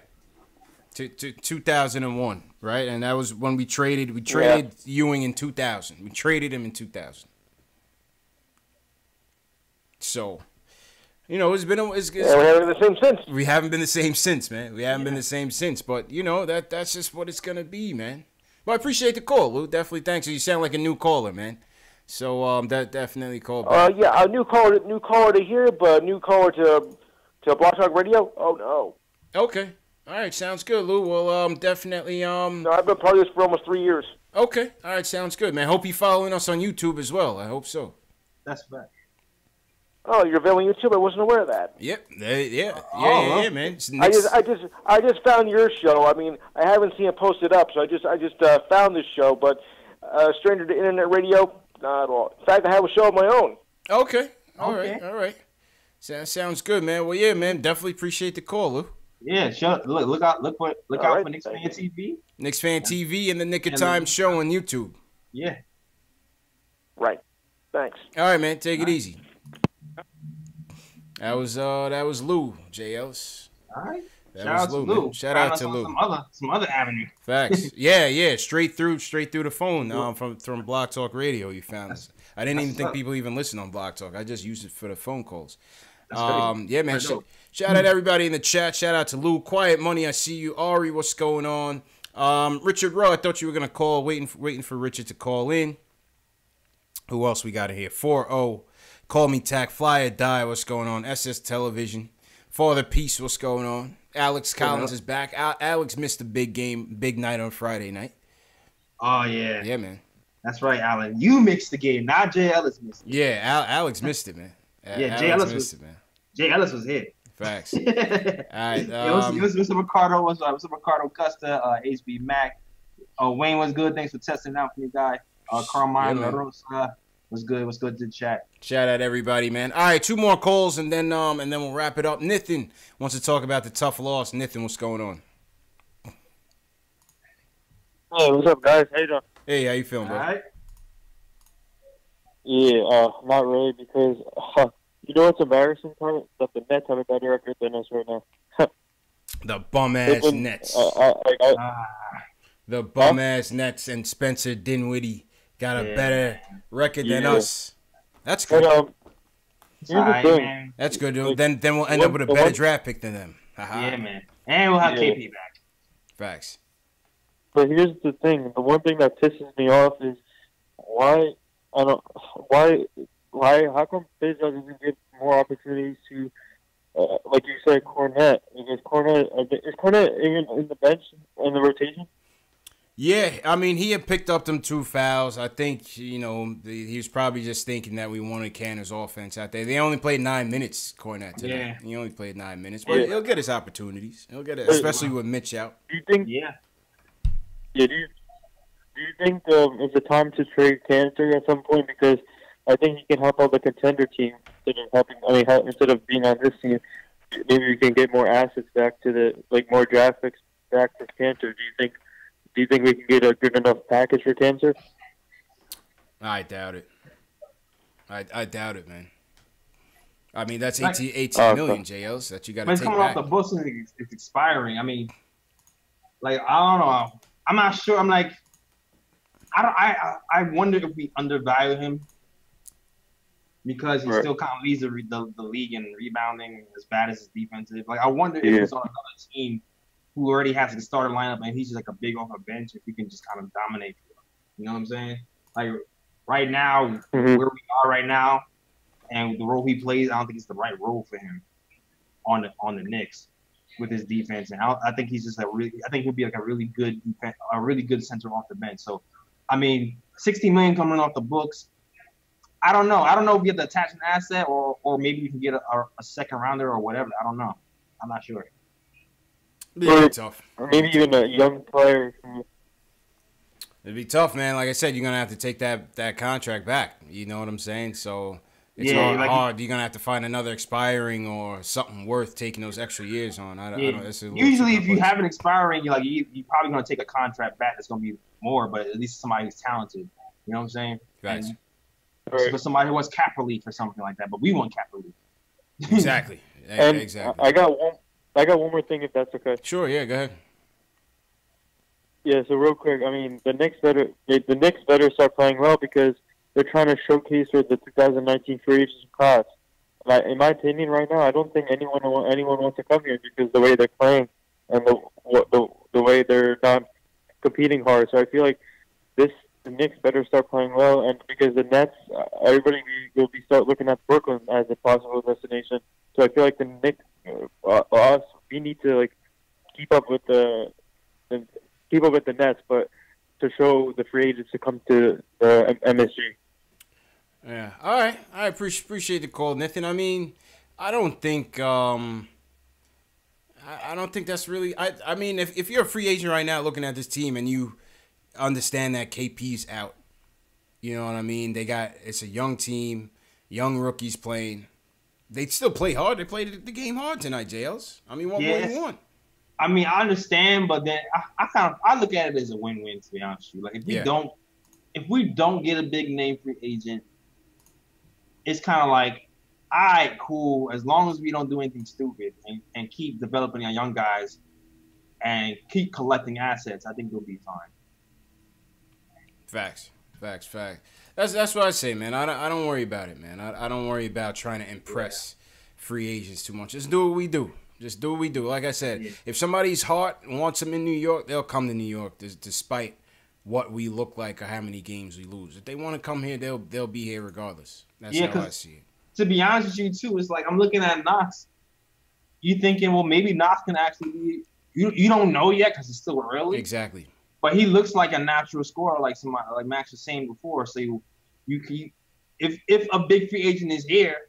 to 2001, right, and that was when we traded Ewing in 2000. We traded him in 2000. So. You know, it's been we haven't been the same since. We haven't been the same since, man. We haven't been the same since. But you know that's just what it's gonna be, man. But I appreciate the call, Lou. Definitely thanks. You sound like a new caller, man. So that definitely call back. Yeah, a new caller to here, but a new caller to Blog Talk Radio. Oh no. Okay. All right. Sounds good, Lou. Well, definitely. No, I've been part of this for almost 3 years. Okay. All right. Sounds good, man. Hope you're following us on YouTube as well. I hope so. That's right. Oh, you're available on YouTube. I wasn't aware of that. Yep. Yeah, man. I just found your show. I mean, I haven't seen it posted up, so I just found this show. But stranger to internet radio, not at all. In fact, I have a show of my own. Okay. All right. Sounds good, man. Well, yeah, man. Definitely appreciate the call, Lou. Yeah, look out for Knicks Fan TV. Knicks Fan TV and the Nick of Time show on YouTube. Yeah. Right. Thanks. All right, man. Take it easy. That was Lou, J. Ellis. All right. Shout out to Lou. Shout out to Lou. Some other avenue. Facts. Yeah. Straight through the phone. From Blog Talk Radio, you found us. I didn't even think people even listen on Blog Talk. I just used it for the phone calls. Yeah, man. Shout out everybody in the chat. Shout out to Lou. Quiet Money. I see you. Ari, what's going on? Richard Rowe. I thought you were gonna call. Waiting for Richard to call in. Who else we got in here? 4-0. Call Me Tack, Fly or Die, what's going on? SS Television, Father Peace, what's going on? Alex Collins is back. Alex missed the big night on Friday night. Oh, yeah. Yeah, man. That's right, Alan. You missed the game, not Jay Ellis missed it. Yeah, Alex missed it, man. Jay Ellis missed it, man. Jay Ellis was here. Facts. All right. It was Mr. Ricardo, Mr. Ricardo Custa, HB Mac. Wayne was good. Thanks for testing out for me, guy. Carmine LaRosa. Was good to chat. Shout out everybody, man. All right, 2 more calls and then we'll wrap it up. Nathan wants to talk about the tough loss. Nathan, what's going on? Hey, what's up, guys? How you doing? Hey, how you feeling, bro? All right. Yeah, not really, because you know what's embarrassing part? That the Nets have a better record than us right now. The bum ass Nets. The bum ass Nets and Spencer Dinwiddie got a better record than us. That's good. But, here's the thing. Man. That's good. Then we'll end up with a better draft pick than them. Yeah, man. And we'll have KP back. Facts. But here's the thing. The one thing that pisses me off is why how come Fizz doesn't give more opportunities to, like you said, Cornette? Because is Cornette even in the bench in the rotation? Yeah, I mean, he had picked up them 2 fouls. I think, he was probably just thinking that we wanted Canner's offense out there. They only played 9 minutes, Cornette, today. Yeah. He only played 9 minutes. But he'll get his opportunities. He'll get it, especially with Mitch out. Do you think? Yeah. Do you think it's a time to trade Cantor at some point? Because I think he can help out the contender team instead of being on this team. Maybe we can get more assets back to more draft picks back to Cantor. Do you think we can get a good enough package for Cancer? I doubt it. I doubt it, man. I mean, that's 18 million, JLs, that you got to take back. But it's coming off the books and it's expiring. I mean, I don't know. I'm not sure. I'm like, I wonder if we undervalue him because he still kind of leads the league in rebounding as bad as his defense is. I wonder if he's on another team who already has the starter lineup and he's just a big off a bench, if he can just kind of dominate. You know what I'm saying? Right now, where we are right now, and the role he plays, I don't think it's the right role for him on the Knicks with his defense. And I think he's just I think he'll be a really good center off the bench. So, I mean, $60 million coming off the books. I don't know. I don't know if we have to attach an asset or maybe we can get a second rounder or whatever. I don't know. I'm not sure. Yeah, tough. Maybe even a young player. It'd be tough, man. Like I said, you're gonna have to take that contract back. You know what I'm saying? So it's hard. You're gonna have to find another expiring or something worth taking those extra years on. I don't, usually, if you have an expiring, you're probably gonna take a contract back that's gonna be more, but at least somebody who's talented. You know what I'm saying? Right. For somebody who wants cap relief or something like that, but we want cap relief. Exactly. And exactly. I got one more thing, if that's okay. Sure. Yeah. Go ahead. Yeah. So real quick, I mean, the Knicks better start playing well because they're trying to showcase for the 2019 free agent class. In my opinion, right now, I don't think anyone wants to come here because the way they're playing and the way they're not competing hard. So I feel like the Knicks better start playing well, and because the Nets, everybody will start looking at Brooklyn as a possible destination. So I feel like the Knicks, us, we need to keep up with the Nets, but to show the free agents to come to the MSG. Yeah. All right. I appreciate the call, Nathan. I mean, I don't think I don't think that's really. I mean, if you're a free agent right now looking at this team and you understand that KP's out, you know what I mean? It's a young team, young rookies playing. They'd still play hard. They played the game hard tonight, JLs. I mean, what more do you want? I mean, I understand, but then I look at it as a win-win, to be honest with you. Like if we don't get a big name free agent, it's kind of like, all right, cool. As long as we don't do anything stupid and keep developing our young guys and keep collecting assets, I think we'll be fine. Facts. That's what I say, man. I don't worry about it, man. I don't worry about trying to impress free agents too much. Just do what we do. Like I said, if somebody's hot and wants them in New York, they'll come to New York despite what we look like or how many games we lose. If they want to come here, they'll be here regardless. That's how I see it. To be honest with you, too, it's like I'm looking at Knox. You thinking, well, maybe Knox can actually be. You don't know yet because it's still early. Exactly. But he looks like a natural scorer, like Max was saying before. So if a big free agent is here,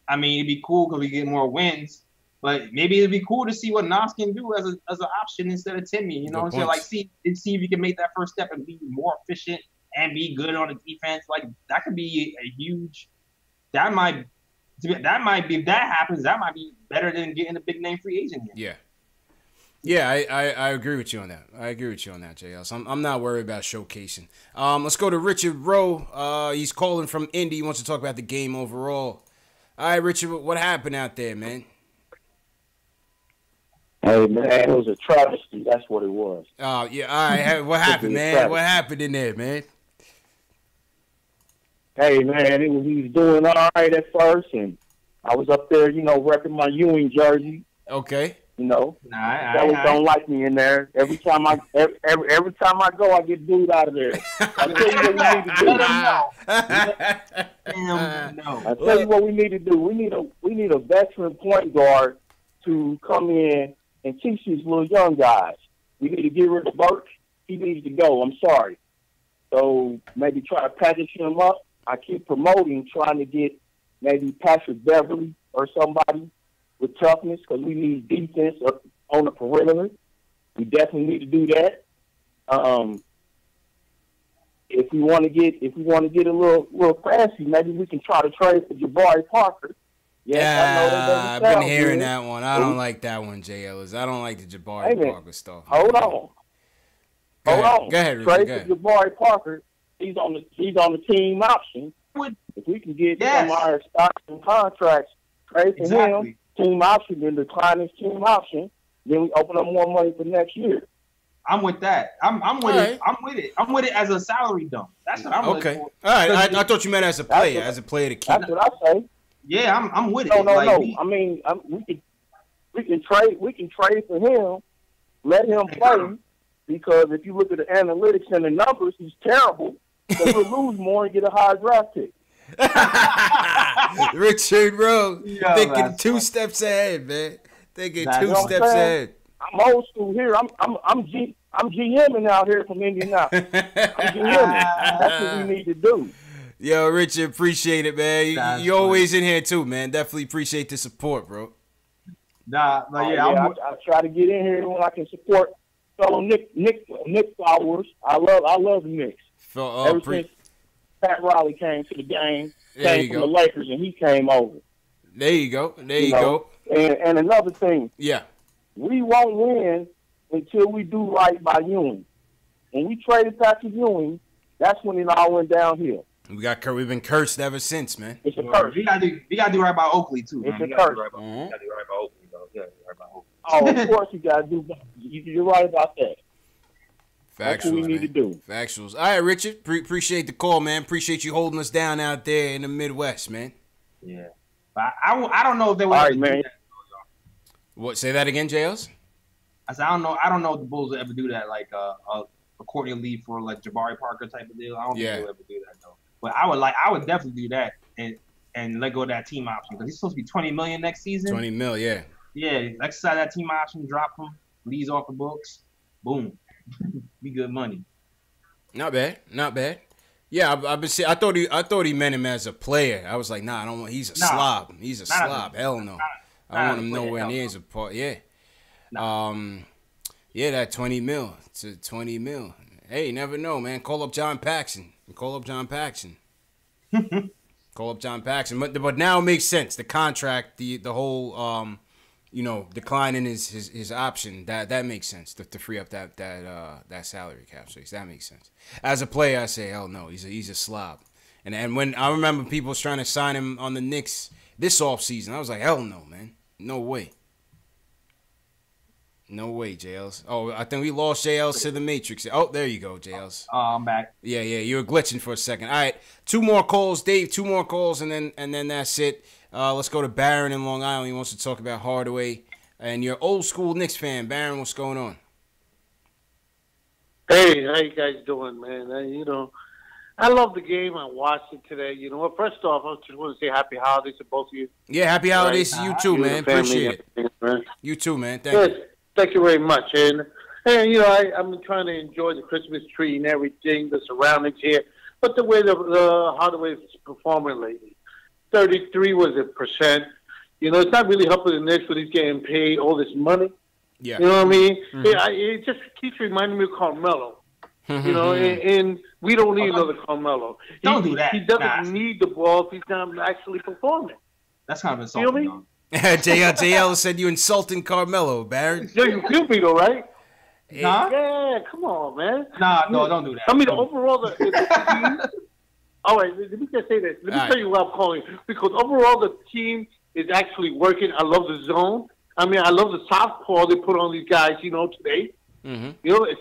I mean, it'd be cool because we get more wins. But maybe it'd be cool to see what Nas can do as an option instead of Timmy. You know what I'm saying? Like see if you can make that first step and be more efficient and be good on the defense. Like that could be a huge. That might be if that happens. That might be better than getting a big name free agent here. Yeah. Yeah, I agree with you on that. JL. So I'm not worried about showcasing. Let's go to Richard Rowe. He's calling from Indy. He wants to talk about the game overall. All right, Richard, what happened out there, man? Hey, man, it was a travesty. That's what it was. Oh, yeah. All right. What happened, man? What happened in there, man? Hey, man, he was doing all right at first, and I was up there, repping my Ewing jersey. Okay. Don't like me in there. Every time I go, I get booed out of there. I tell you what we need to do. I tell you what we need to do. We need a veteran point guard to come in and teach these little young guys. We need to get rid of Burke. He needs to go. I'm sorry. So maybe try to package him up. I keep promoting, trying to get maybe Patrick Beverly or somebody with toughness, because we need defense on the perimeter. We definitely need to do that. If we want to get a little fancy, maybe we can try to trade for Jabari Parker. I've been hearing that one. I don't like that one, JL. I don't like the Jabari Parker stuff. Hold on. Go ahead, Richard. Trade for Jabari Parker. He's on the team option. If we can get some of our stocks and contracts, trade for him. Team option, then decline his team option, then we open up more money for next year. I'm with that. I'm with it. I'm with it. I'm with it as a salary dump. That's what I'm okay. For. All right. I thought you meant as a player, to keep. That's what I say. Yeah, I'm with it. No. I mean, we can trade for him, let him play, because if you look at the analytics and the numbers, he's terrible. So we'll lose more and get a high draft pick. Richard Rowe, thinking two steps ahead, man. Thinking two steps ahead. I'm old school here. I'm GMing out here from Indianapolis. I'm GMing. That's what we need to do. Yo, Richard, appreciate it, man. You always in here too, man. Definitely appreciate the support, bro. I try to get in here when I can support fellow Knicks followers. I love the Knicks. Ever since Pat Riley came to the game, came from the Lakers, and he came over. There you go. There you go. And another thing. Yeah. We won't win until we do right by Ewing. When we traded Patrick Ewing, that's when it all went downhill. We've been cursed ever since, man. It's a curse. We gotta do right by Oakley too. It's man. a curse. We gotta do right by Oakley, though. We gotta do right by Oakley. Oh, of course you gotta do. You're right about that. That's what we need to do. Factuals. All right, Richard. Appreciate the call, man. Appreciate you holding us down out there in the Midwest, man. Yeah. But I don't know if they would. All right, man. What? Say that again, JLs? I said I don't know if the Bulls will ever do that, like a Courtney Lee for like Jabari Parker type of deal. I don't think they'll ever do that though. But I would definitely do that and let go of that team option because he's supposed to be $20 million next season. $20 million, yeah. Yeah, exercise that team option, drop him, Lee's off the books, boom, be good money. Not bad, not bad. Yeah, I thought he meant him as a player. I was like, nah, I don't want. He's a slob. He's a slob. Hell no. I don't want him nowhere near as a part. Yeah. Yeah, that 20 mil to 20 mil. Hey, you never know, man. Call up John Paxson. Call up John Paxson. But now it makes sense. The contract, the whole, decline in his option. That makes sense to free up that salary cap space. That makes sense. As a player, I say, hell no, he's a slob. And when I remember people was trying to sign him on the Knicks this offseason, I was like, hell no, man, no way. No way, JLs. Oh, I think we lost JLs to the Matrix. Oh, there you go, JLs. Oh, I'm back. Yeah, you were glitching for a second. All right, 2 more calls, Dave. 2 more calls, and then that's it. Let's go to Barron in Long Island. He wants to talk about Hardaway. And you're old school Knicks fan. Barron, what's going on? Hey, how you guys doing, man? I love the game. I watched it today. You know what? First off, I just want to say happy holidays to both of you. Yeah, happy holidays to you too, man. Appreciate it. Man. You too, man. Thank you. Thank you very much. And I'm trying to enjoy the Christmas tree and everything, the surroundings here. But the way the Hardaway is performing lately, 33%. It's not really helping the Knicks when he's getting paid all this money. Yeah. You know what I mean? Mm-hmm. It just keeps reminding me of Carmelo. And we don't need another Carmelo. Don't do that. He doesn't need the ball if he's not actually performing. That's kind of insulting. You know what JL said you insulting Carmelo, Barron. Yeah, you feel me though, right? Nah. Yeah, come on, man. No, don't do that. I mean, overall, the team. All right, let me just say this. Let me tell you what I'm calling. Because overall, the team is actually working. I love the zone. I mean, I love the southpaw they put on these guys, today. Mm-hmm. It's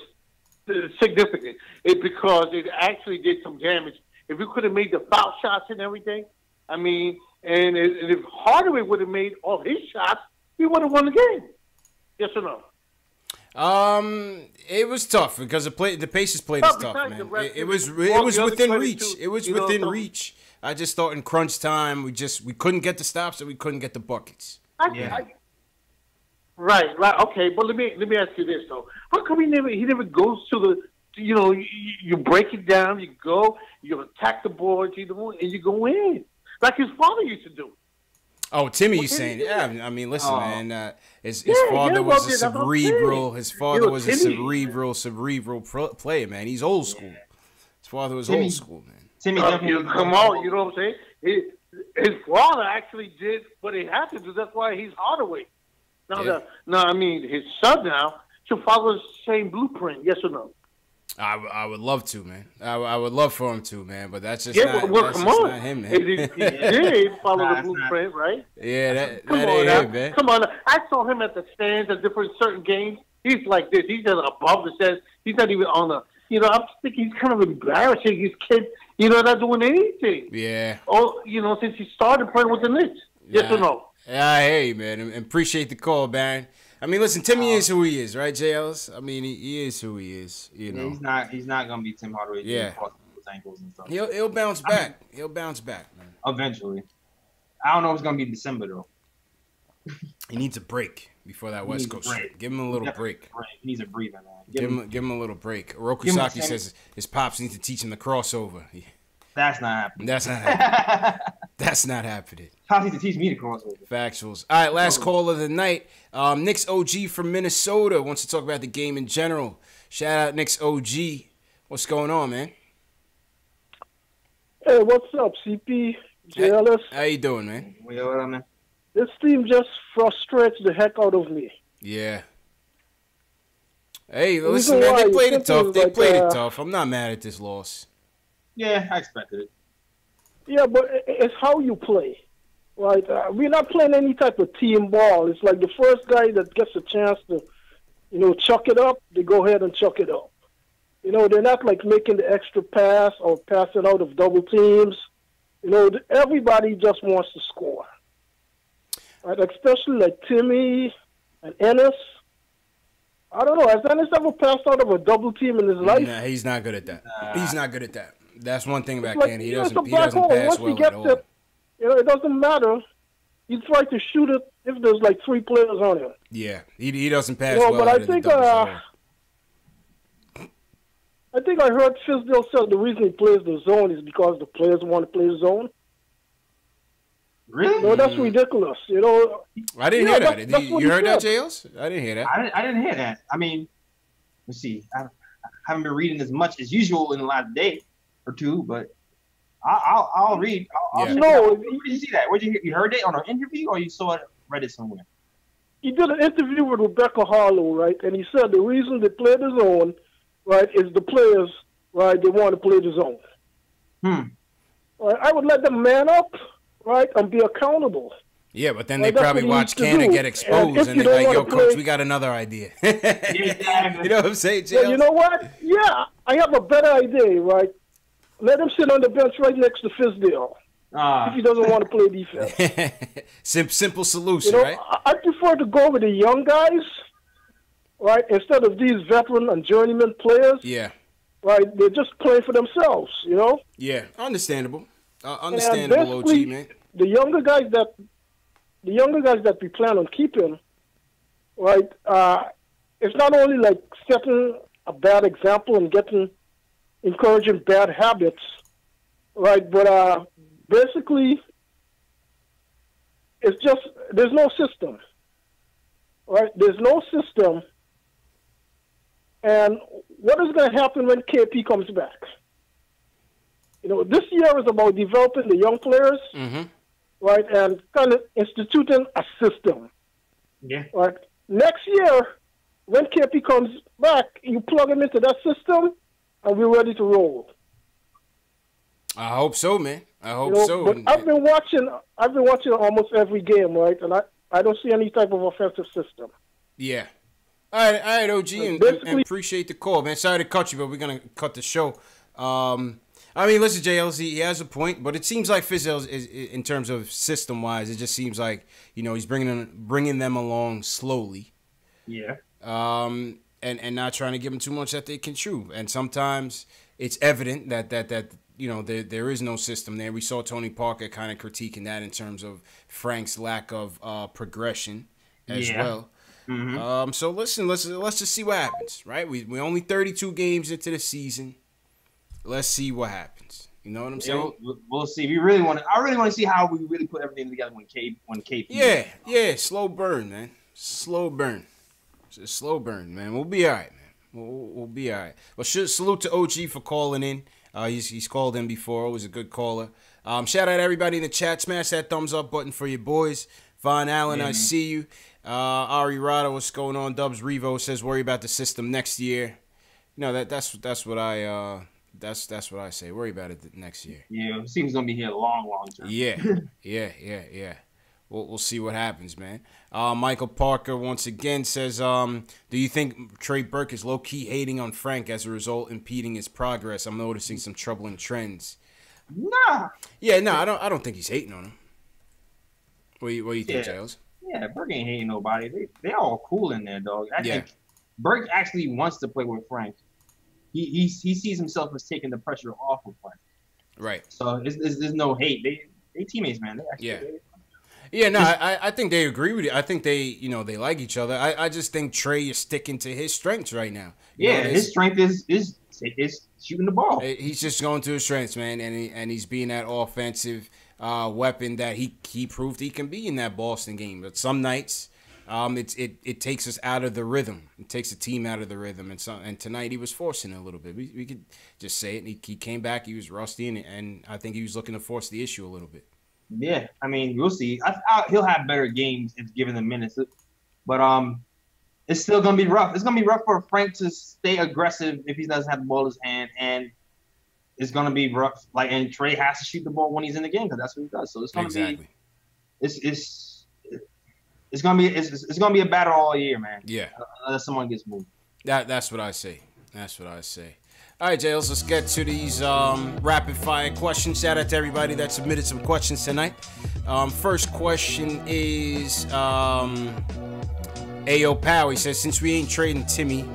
significant. Because it actually did some damage. If we could have made the foul shots and everything, I mean, and if Hardaway would have made all his shots, we would have won the game. Yes or no? It was tough because the Pacers played us tough, man. It was within reach. It was within reach. I just thought in crunch time we couldn't get the stops and we couldn't get the buckets. Right. Okay, but let me ask you this though: how come he never goes to the you break it down, you go, you attack the boards, and you go in like his father used to do. Oh, Timmy, you saying? Yeah, I mean, listen, man. His father was a cerebral. His father was a cerebral player, man. He's old school. His father was old school, man. Timmy, come on, you know what I'm saying? His father actually did what he had to do. That's why he's Hardaway. I mean, his son now should follow the same blueprint. Yes or no? I would love to, man. I would love for him to, man. But that's just not him, man. He did follow the blueprint, right? Yeah, that ain't him, man. Come on. I saw him at the stands at certain games. He's like this. He's just above the stands. He's not even on the. I'm thinking he's kind of embarrassing his kid. Not doing anything. Yeah. Oh, since he started playing with the Knicks. Yes or no? Yeah, I hear you, man. And appreciate the call, Baron. I mean, listen, Timmy is who he is, right, JLs? I mean, he is who he is. He's not gonna be Tim Hardaway. Yeah. Ankles and stuff. He'll bounce back. He'll bounce back, man. Eventually. I don't know if it's gonna be December though. He needs a break before that West Coast trip. Give him a little break. He needs a breather, Give man. him a little break. Orokusaki says his pops need to teach him the crossover. That's not happening. That's not happening. That's not happening. How he to teach me to crossover. Factuals. All right, last call of the night. Knicks OG from Minnesota wants to talk about the game in general. Shout out Knicks OG. What's going on, man? Hey, what's up, CP? JLS? How you doing, man? What up, man? This team just frustrates the heck out of me. Yeah. Hey, listen, man, they played it tough. They played it tough. I'm not mad at this loss. Yeah, I expected it. Yeah, but it's how you play. Right? We're not playing any type of team ball. It's like the first guy that gets a chance to, chuck it up, they go ahead and chuck it up. They're not like making the extra pass or passing out of double teams. Everybody just wants to score. Right? Especially like Timmy and Ennis. I don't know. Has Ennis ever passed out of a double team in his life? Nah, he's not good at that. He's not good at that. That's one thing about like, Kenny. He doesn't pass well at all. It doesn't matter. You try to shoot it if there's like 3 players on him. Yeah, he doesn't pass well. But I think I heard Fisdale said the reason he plays the zone is because the players want to play zone. Really? No, that's ridiculous. I didn't hear that. You heard that, JLs? I didn't hear that. I didn't hear that. I mean, let's see. I haven't been reading as much as usual in the last day or two, but I'll read. I'll check it out. Where did you see that? Where'd you heard it on an interview or you saw it, read it somewhere? He did an interview with Rebecca Harlow, right? And he said the reason they play the zone, right, is the players, right, they want to play the zone. Right, I would let them man up, right, and be accountable. Yeah, but then they probably watch Cannon get exposed and they're like, yo, coach, we got another idea. You know what I'm saying, JLs? Well, you know what? Yeah, I have a better idea, right? Let him sit on the bench right next to Fisdale if he doesn't want to play defense. Simple solution, right? I prefer to go with the young guys, right, instead of these veteran and journeyman players. Yeah. Right, they're just playing for themselves, Yeah, understandable. Understandable, OG, man. The younger guys that we plan on keeping, right, it's not only like setting a bad example and encouraging bad habits, right? But basically, it's just there's no system, right? There's no system, and what is going to happen when KP comes back? This year is about developing the young players, right, and kind of instituting a system. Yeah. Right. Next year, when KP comes back, you plug him into that system, and we're ready to roll. I hope so, man. I hope so. But I've been watching almost every game, right? And I don't see any type of offensive system. Yeah. All right, OG, and appreciate the call, man. Sorry to cut you, but we're gonna cut the show. I mean, listen, JLC, he has a point, but it seems like Fizdale is in terms of system wise, it just seems like he's bringing them along slowly. Yeah. And not trying to give them too much that they can chew. And sometimes it's evident that there is no system there. We saw Tony Parker kind of critiquing that in terms of Frank's lack of progression as well. Mm-hmm. So listen, let's just see what happens, right? We only 32 games into the season. Let's see what happens. You know what I'm saying? We'll see. I really want to see how we really put everything together when KP. Yeah. Slow burn, man. Slow burn. Just slow burn, man. We'll be all right, man. We'll be all right. Well, salute to OG for calling in. He's called in before. Always a good caller. Shout out everybody in the chat. Smash that thumbs up button for your boys. Von Allen, I see you. Ari Rada, what's going on? Dubs Revo says worry about the system next year. That's what I that's what I say. Worry about it next year. Yeah, it seems gonna be here long term. Yeah. We'll see what happens, man. Michael Parker once again says, do you think Trey Burke is low-key hating on Frank as a result impeding his progress? I'm noticing some troubling trends. Nah. Yeah, no, I don't think he's hating on him. What do you think, Giles? Yeah, Burke ain't hating nobody. They all cool in there, dog. I think Burke actually wants to play with Frank. He sees himself as taking the pressure off of Frank. Right. So there's no hate. They teammates, man. Yeah, no, I think they agree with you. I think they like each other. I just think Trey is sticking to his strengths right now. His strength is shooting the ball. He's just going to his strengths, man, and he's being that offensive weapon that he proved he can be in that Boston game. But some nights, it takes us out of the rhythm. It takes the team out of the rhythm. And tonight he was forcing it a little bit. We could just say it. He came back. He was rusty, and I think he was looking to force the issue a little bit. Yeah, I mean, we'll see. He'll have better games if given the minutes. But it's still going to be rough. It's going to be rough for Frank to stay aggressive if he doesn't have the ball in his hand. And it's going to be rough. And Trey has to shoot the ball when he's in the game because that's what he does. So it's going to be – it's gonna be a battle all year, man. Yeah. Unless someone gets moved. That's what I say. All right, Jails, let's get to these rapid fire questions. Shout out to everybody that submitted some questions tonight. First question is Ayo Pow. He says, since we ain't trading Timmy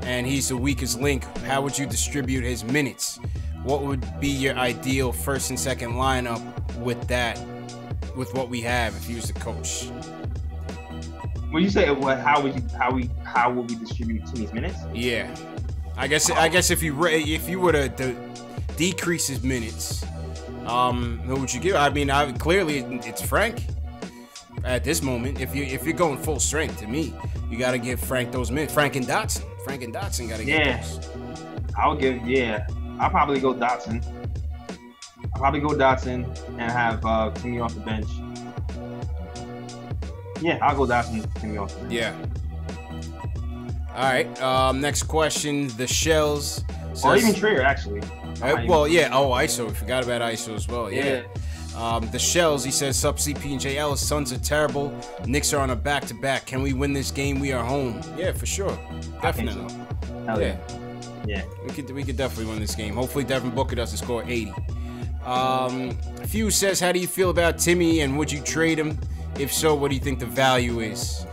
and he's the weakest link, how would you distribute his minutes? What would be your ideal first and second lineup with what we have if he was the coach? When you say how would we distribute Timmy's minutes? Yeah, I guess if you were to decrease his minutes, who would you give? I mean, clearly it's Frank at this moment. If you're going full strength, to me, you got to give Frank those minutes. Frank and Dotson got to get those. I'll probably go Dotson. And have Timmy off the bench. Yeah, I'll go Dotson. Timmy off the bench. Yeah. All right. Next question. The Shells. Or even Trier, actually. ISO. We forgot about ISO as well. Yeah. The Shells, he says, Sup CP and J. Ellis, Suns are terrible. Knicks are on a back-to-back. Can we win this game? We are home. Yeah, for sure. Definitely. So. Hell yeah. Yeah. We could definitely win this game. Hopefully Devin Booker doesn't score 80. Few says, how do you feel about Timmy and would you trade him? If so, what do you think the value is?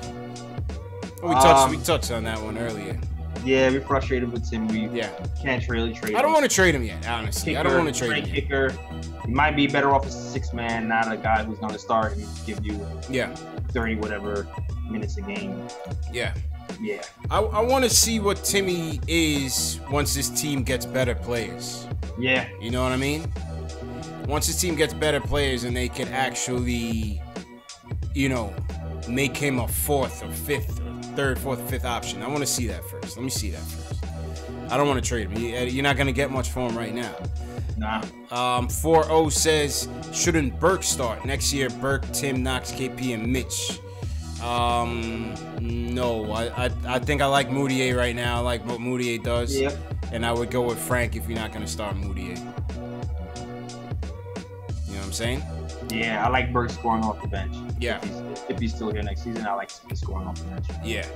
We touched on that one earlier. Yeah, we're frustrated with Timmy. Can't really trade him. I don't want to trade him yet, honestly. I don't want to trade him. Kicker. He might be better off as a six-man, not a guy who's going to start and give you 30 whatever minutes a game. Yeah. Yeah. I want to see what Timmy is once this team gets better players. Yeah. You know what I mean? Once this team gets better players and they can actually, make him a fourth or fifth or third, fourth, or fifth option. I want to see that first. Let me see that first. I don't want to trade him. You're not going to get much for him right now. Nah. 4-0 says, shouldn't Burke start? Next year, Burke, Tim, Knox, KP, and Mitch. No. I think I like Moutier right now. I like what Moutier does. Yeah. And I would go with Frank if you're not going to start Moutier. You know what I'm saying? Yeah, I like Burke scoring off the bench. Yeah. If he's still here next season, I like him scoring off the bench. Yeah.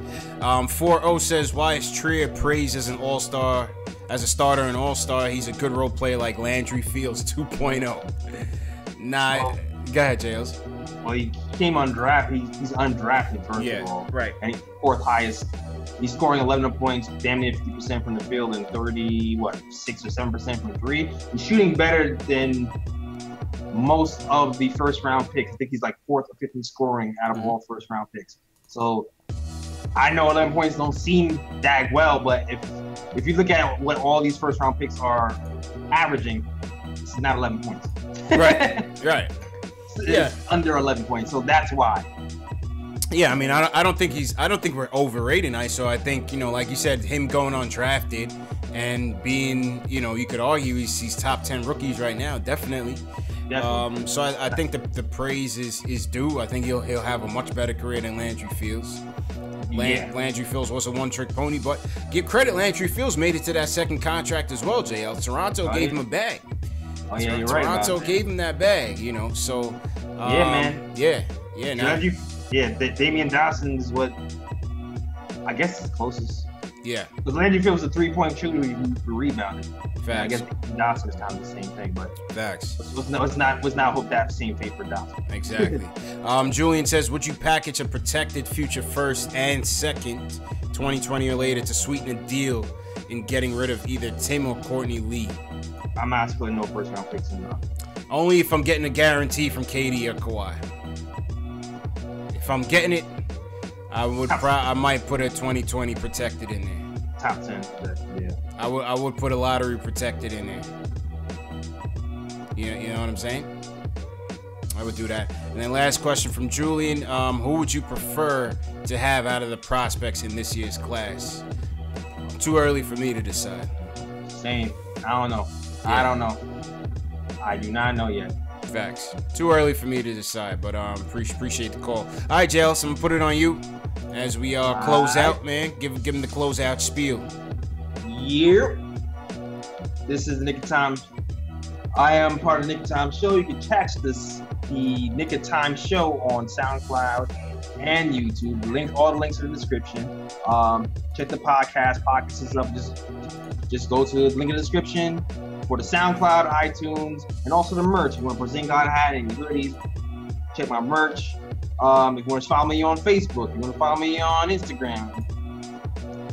4-0 says, why is Trier praised as an all-star, as a starter and all-star? He's a good role player like Landry Fields 2.0. Nah, go ahead, Jails. Well, he came undrafted. He's undrafted, first of all. Right. And he's fourth highest. He's scoring 11 points, damn near 50% from the field and 6 or 7% from three. He's shooting better than most of the first-round picks. I think he's like fourth or fifth in scoring out of all first-round picks. So I know 11 points don't seem that well, but if you look at what all these first-round picks are averaging, it's not 11 points. Right. It's under 11 points, so that's why. Yeah, I mean, I don't think we're overrating ISO. I think, like you said, him going undrafted and being, you could argue he's top 10 rookies right now, definitely. So I think the praise is due. I think he'll have a much better career than Landry Fields. Landry Fields was a one-trick pony, but give credit, Landry Fields made it to that second contract as well, JL. Toronto gave him a bag. Oh, yeah, you're right. Toronto gave him that bag, so... yeah, man. Yeah. Now, Damian Dawson is what I guess is the closest. Yeah. Because Landry Fields was a three-point shooter who rebounded. Facts. I guess Dawson is kind of the same thing, but facts. Let's not hope that same fate for Dawson. Exactly. Julian says, would you package a protected future first and second 2020 or later to sweeten a deal in getting rid of either Tim or Courtney Lee? I'm not splitting no first-round picks in that. Only if I'm getting a guarantee from KD or Kawhi. If I'm getting it, I might put a 2020 protected in there. Top 10, yeah. I would put a lottery protected in there. You know what I'm saying? I would do that. And then last question from Julian. Who would you prefer to have out of the prospects in this year's class? Too early for me to decide. Same. I don't know. Yeah. I don't know. I do not know yet. Facts. Too early for me to decide, but appreciate the call. All right, Jail, so I'm gonna put it on you as we close out, man. Give him the closeout spiel. Yeah. This is the Nick of Time. I am part of the Nick of Time Show. You can catch the Nick of Time Show on SoundCloud and YouTube. All the links are in the description. Check the podcast. Podcast is up. Just go to the link in the description for the SoundCloud, iTunes, and also the merch. If you want to present God hat and goodies, check my merch. If you want to follow me on Facebook, if you want to follow me on Instagram,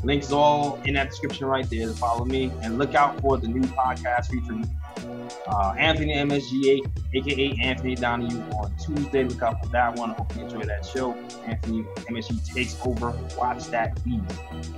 links all in that description right there to follow me. And look out for the new podcast featuring Anthony MSG, aka Anthony Donahue, on Tuesday. Look out for that one. I hope you enjoy that show. Anthony MSG takes over. Watch that, please.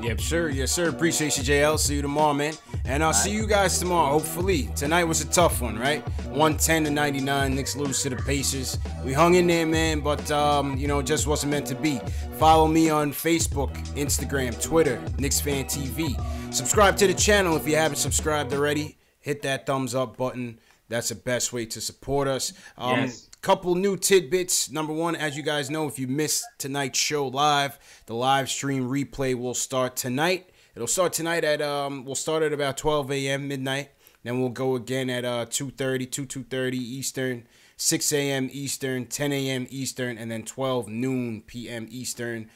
Yep, sure. Yes, sir. Appreciate you, JL. See you tomorrow, man. And I'll see you guys tomorrow, hopefully. Tonight was a tough one, right? 110-99. Knicks lose to the Pacers. We hung in there, man, but, it just wasn't meant to be. Follow me on Facebook, Instagram, Twitter, Knicks Fan TV. Subscribe to the channel if you haven't subscribed already. Hit that thumbs up button. That's the best way to support us. Yes. Couple new tidbits. Number one, as you guys know, if you missed tonight's show live, the live stream replay will start tonight. It'll start tonight we'll start at about 12 a.m. midnight. Then we'll go again at 2:30 Eastern, 6 a.m. Eastern, 10 a.m. Eastern, and then 12 noon p.m. Eastern.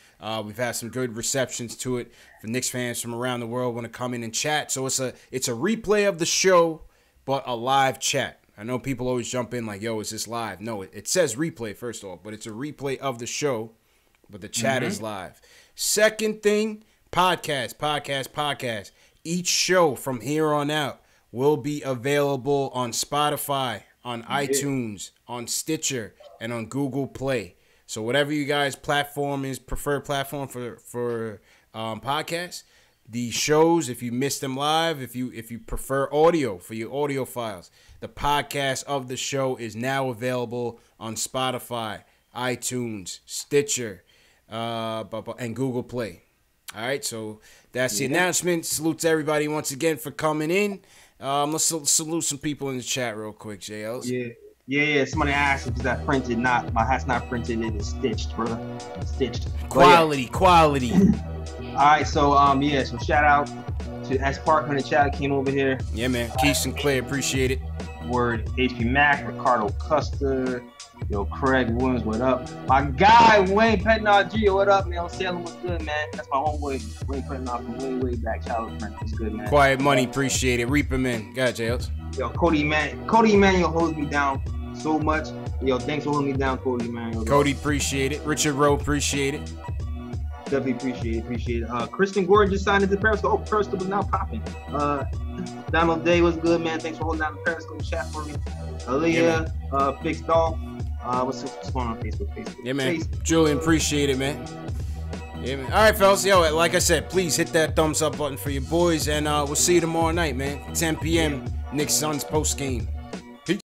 We've had some good receptions to it. For Knicks fans from around the world want to come in and chat. So it's a replay of the show, but a live chat. I know people always jump in like, yo, is this live? No, it says replay, first of all, but it's a replay of the show, but the chat is live. Second thing, podcast. Each show from here on out will be available on Spotify, on iTunes, on Stitcher, and on Google Play. So whatever you guys' preferred platform for podcasts, the shows, if you miss them live, if you prefer audio for your audio files, the podcast of the show is now available on Spotify, iTunes, Stitcher, and Google Play. All right, so that's the announcement. Salute to everybody once again for coming in. Let's salute some people in the chat real quick, JLs. Yeah. Somebody asked if that printed. My hat's not printed. It is stitched, brother. Stitched. Quality. All right, so so shout out to S Park in the chat came over here. Yeah, man. Keith Sinclair, appreciate it. Word, HP Mac, Ricardo Custer, Craig Williams, what up? My guy Wayne Petnard G, what up, man? Salem, what's good, man? That's my homeboy Wayne Petnard from way back, childhood friend. What's good, man? Quiet Money, appreciate it. Reap him in. Got it, Jails. Cody Emmanuel holds me down so much. Thanks for holding me down, Cody Emmanuel. Cody, appreciate it. Richard Rowe, appreciate it. Definitely appreciate it. Kristen Gordon just signed into Periscope. Periscope is now popping. Donald Day was good, man. Thanks for holding down the Periscope chat for me. Aaliyah, Fixed Off. What's going on Facebook? Yeah, man. Julian, appreciate it, man. Yeah, man. All right, fellas. Like I said, please hit that thumbs up button for your boys, and we'll see you tomorrow night, man. 10 p.m. Knicks Suns post game.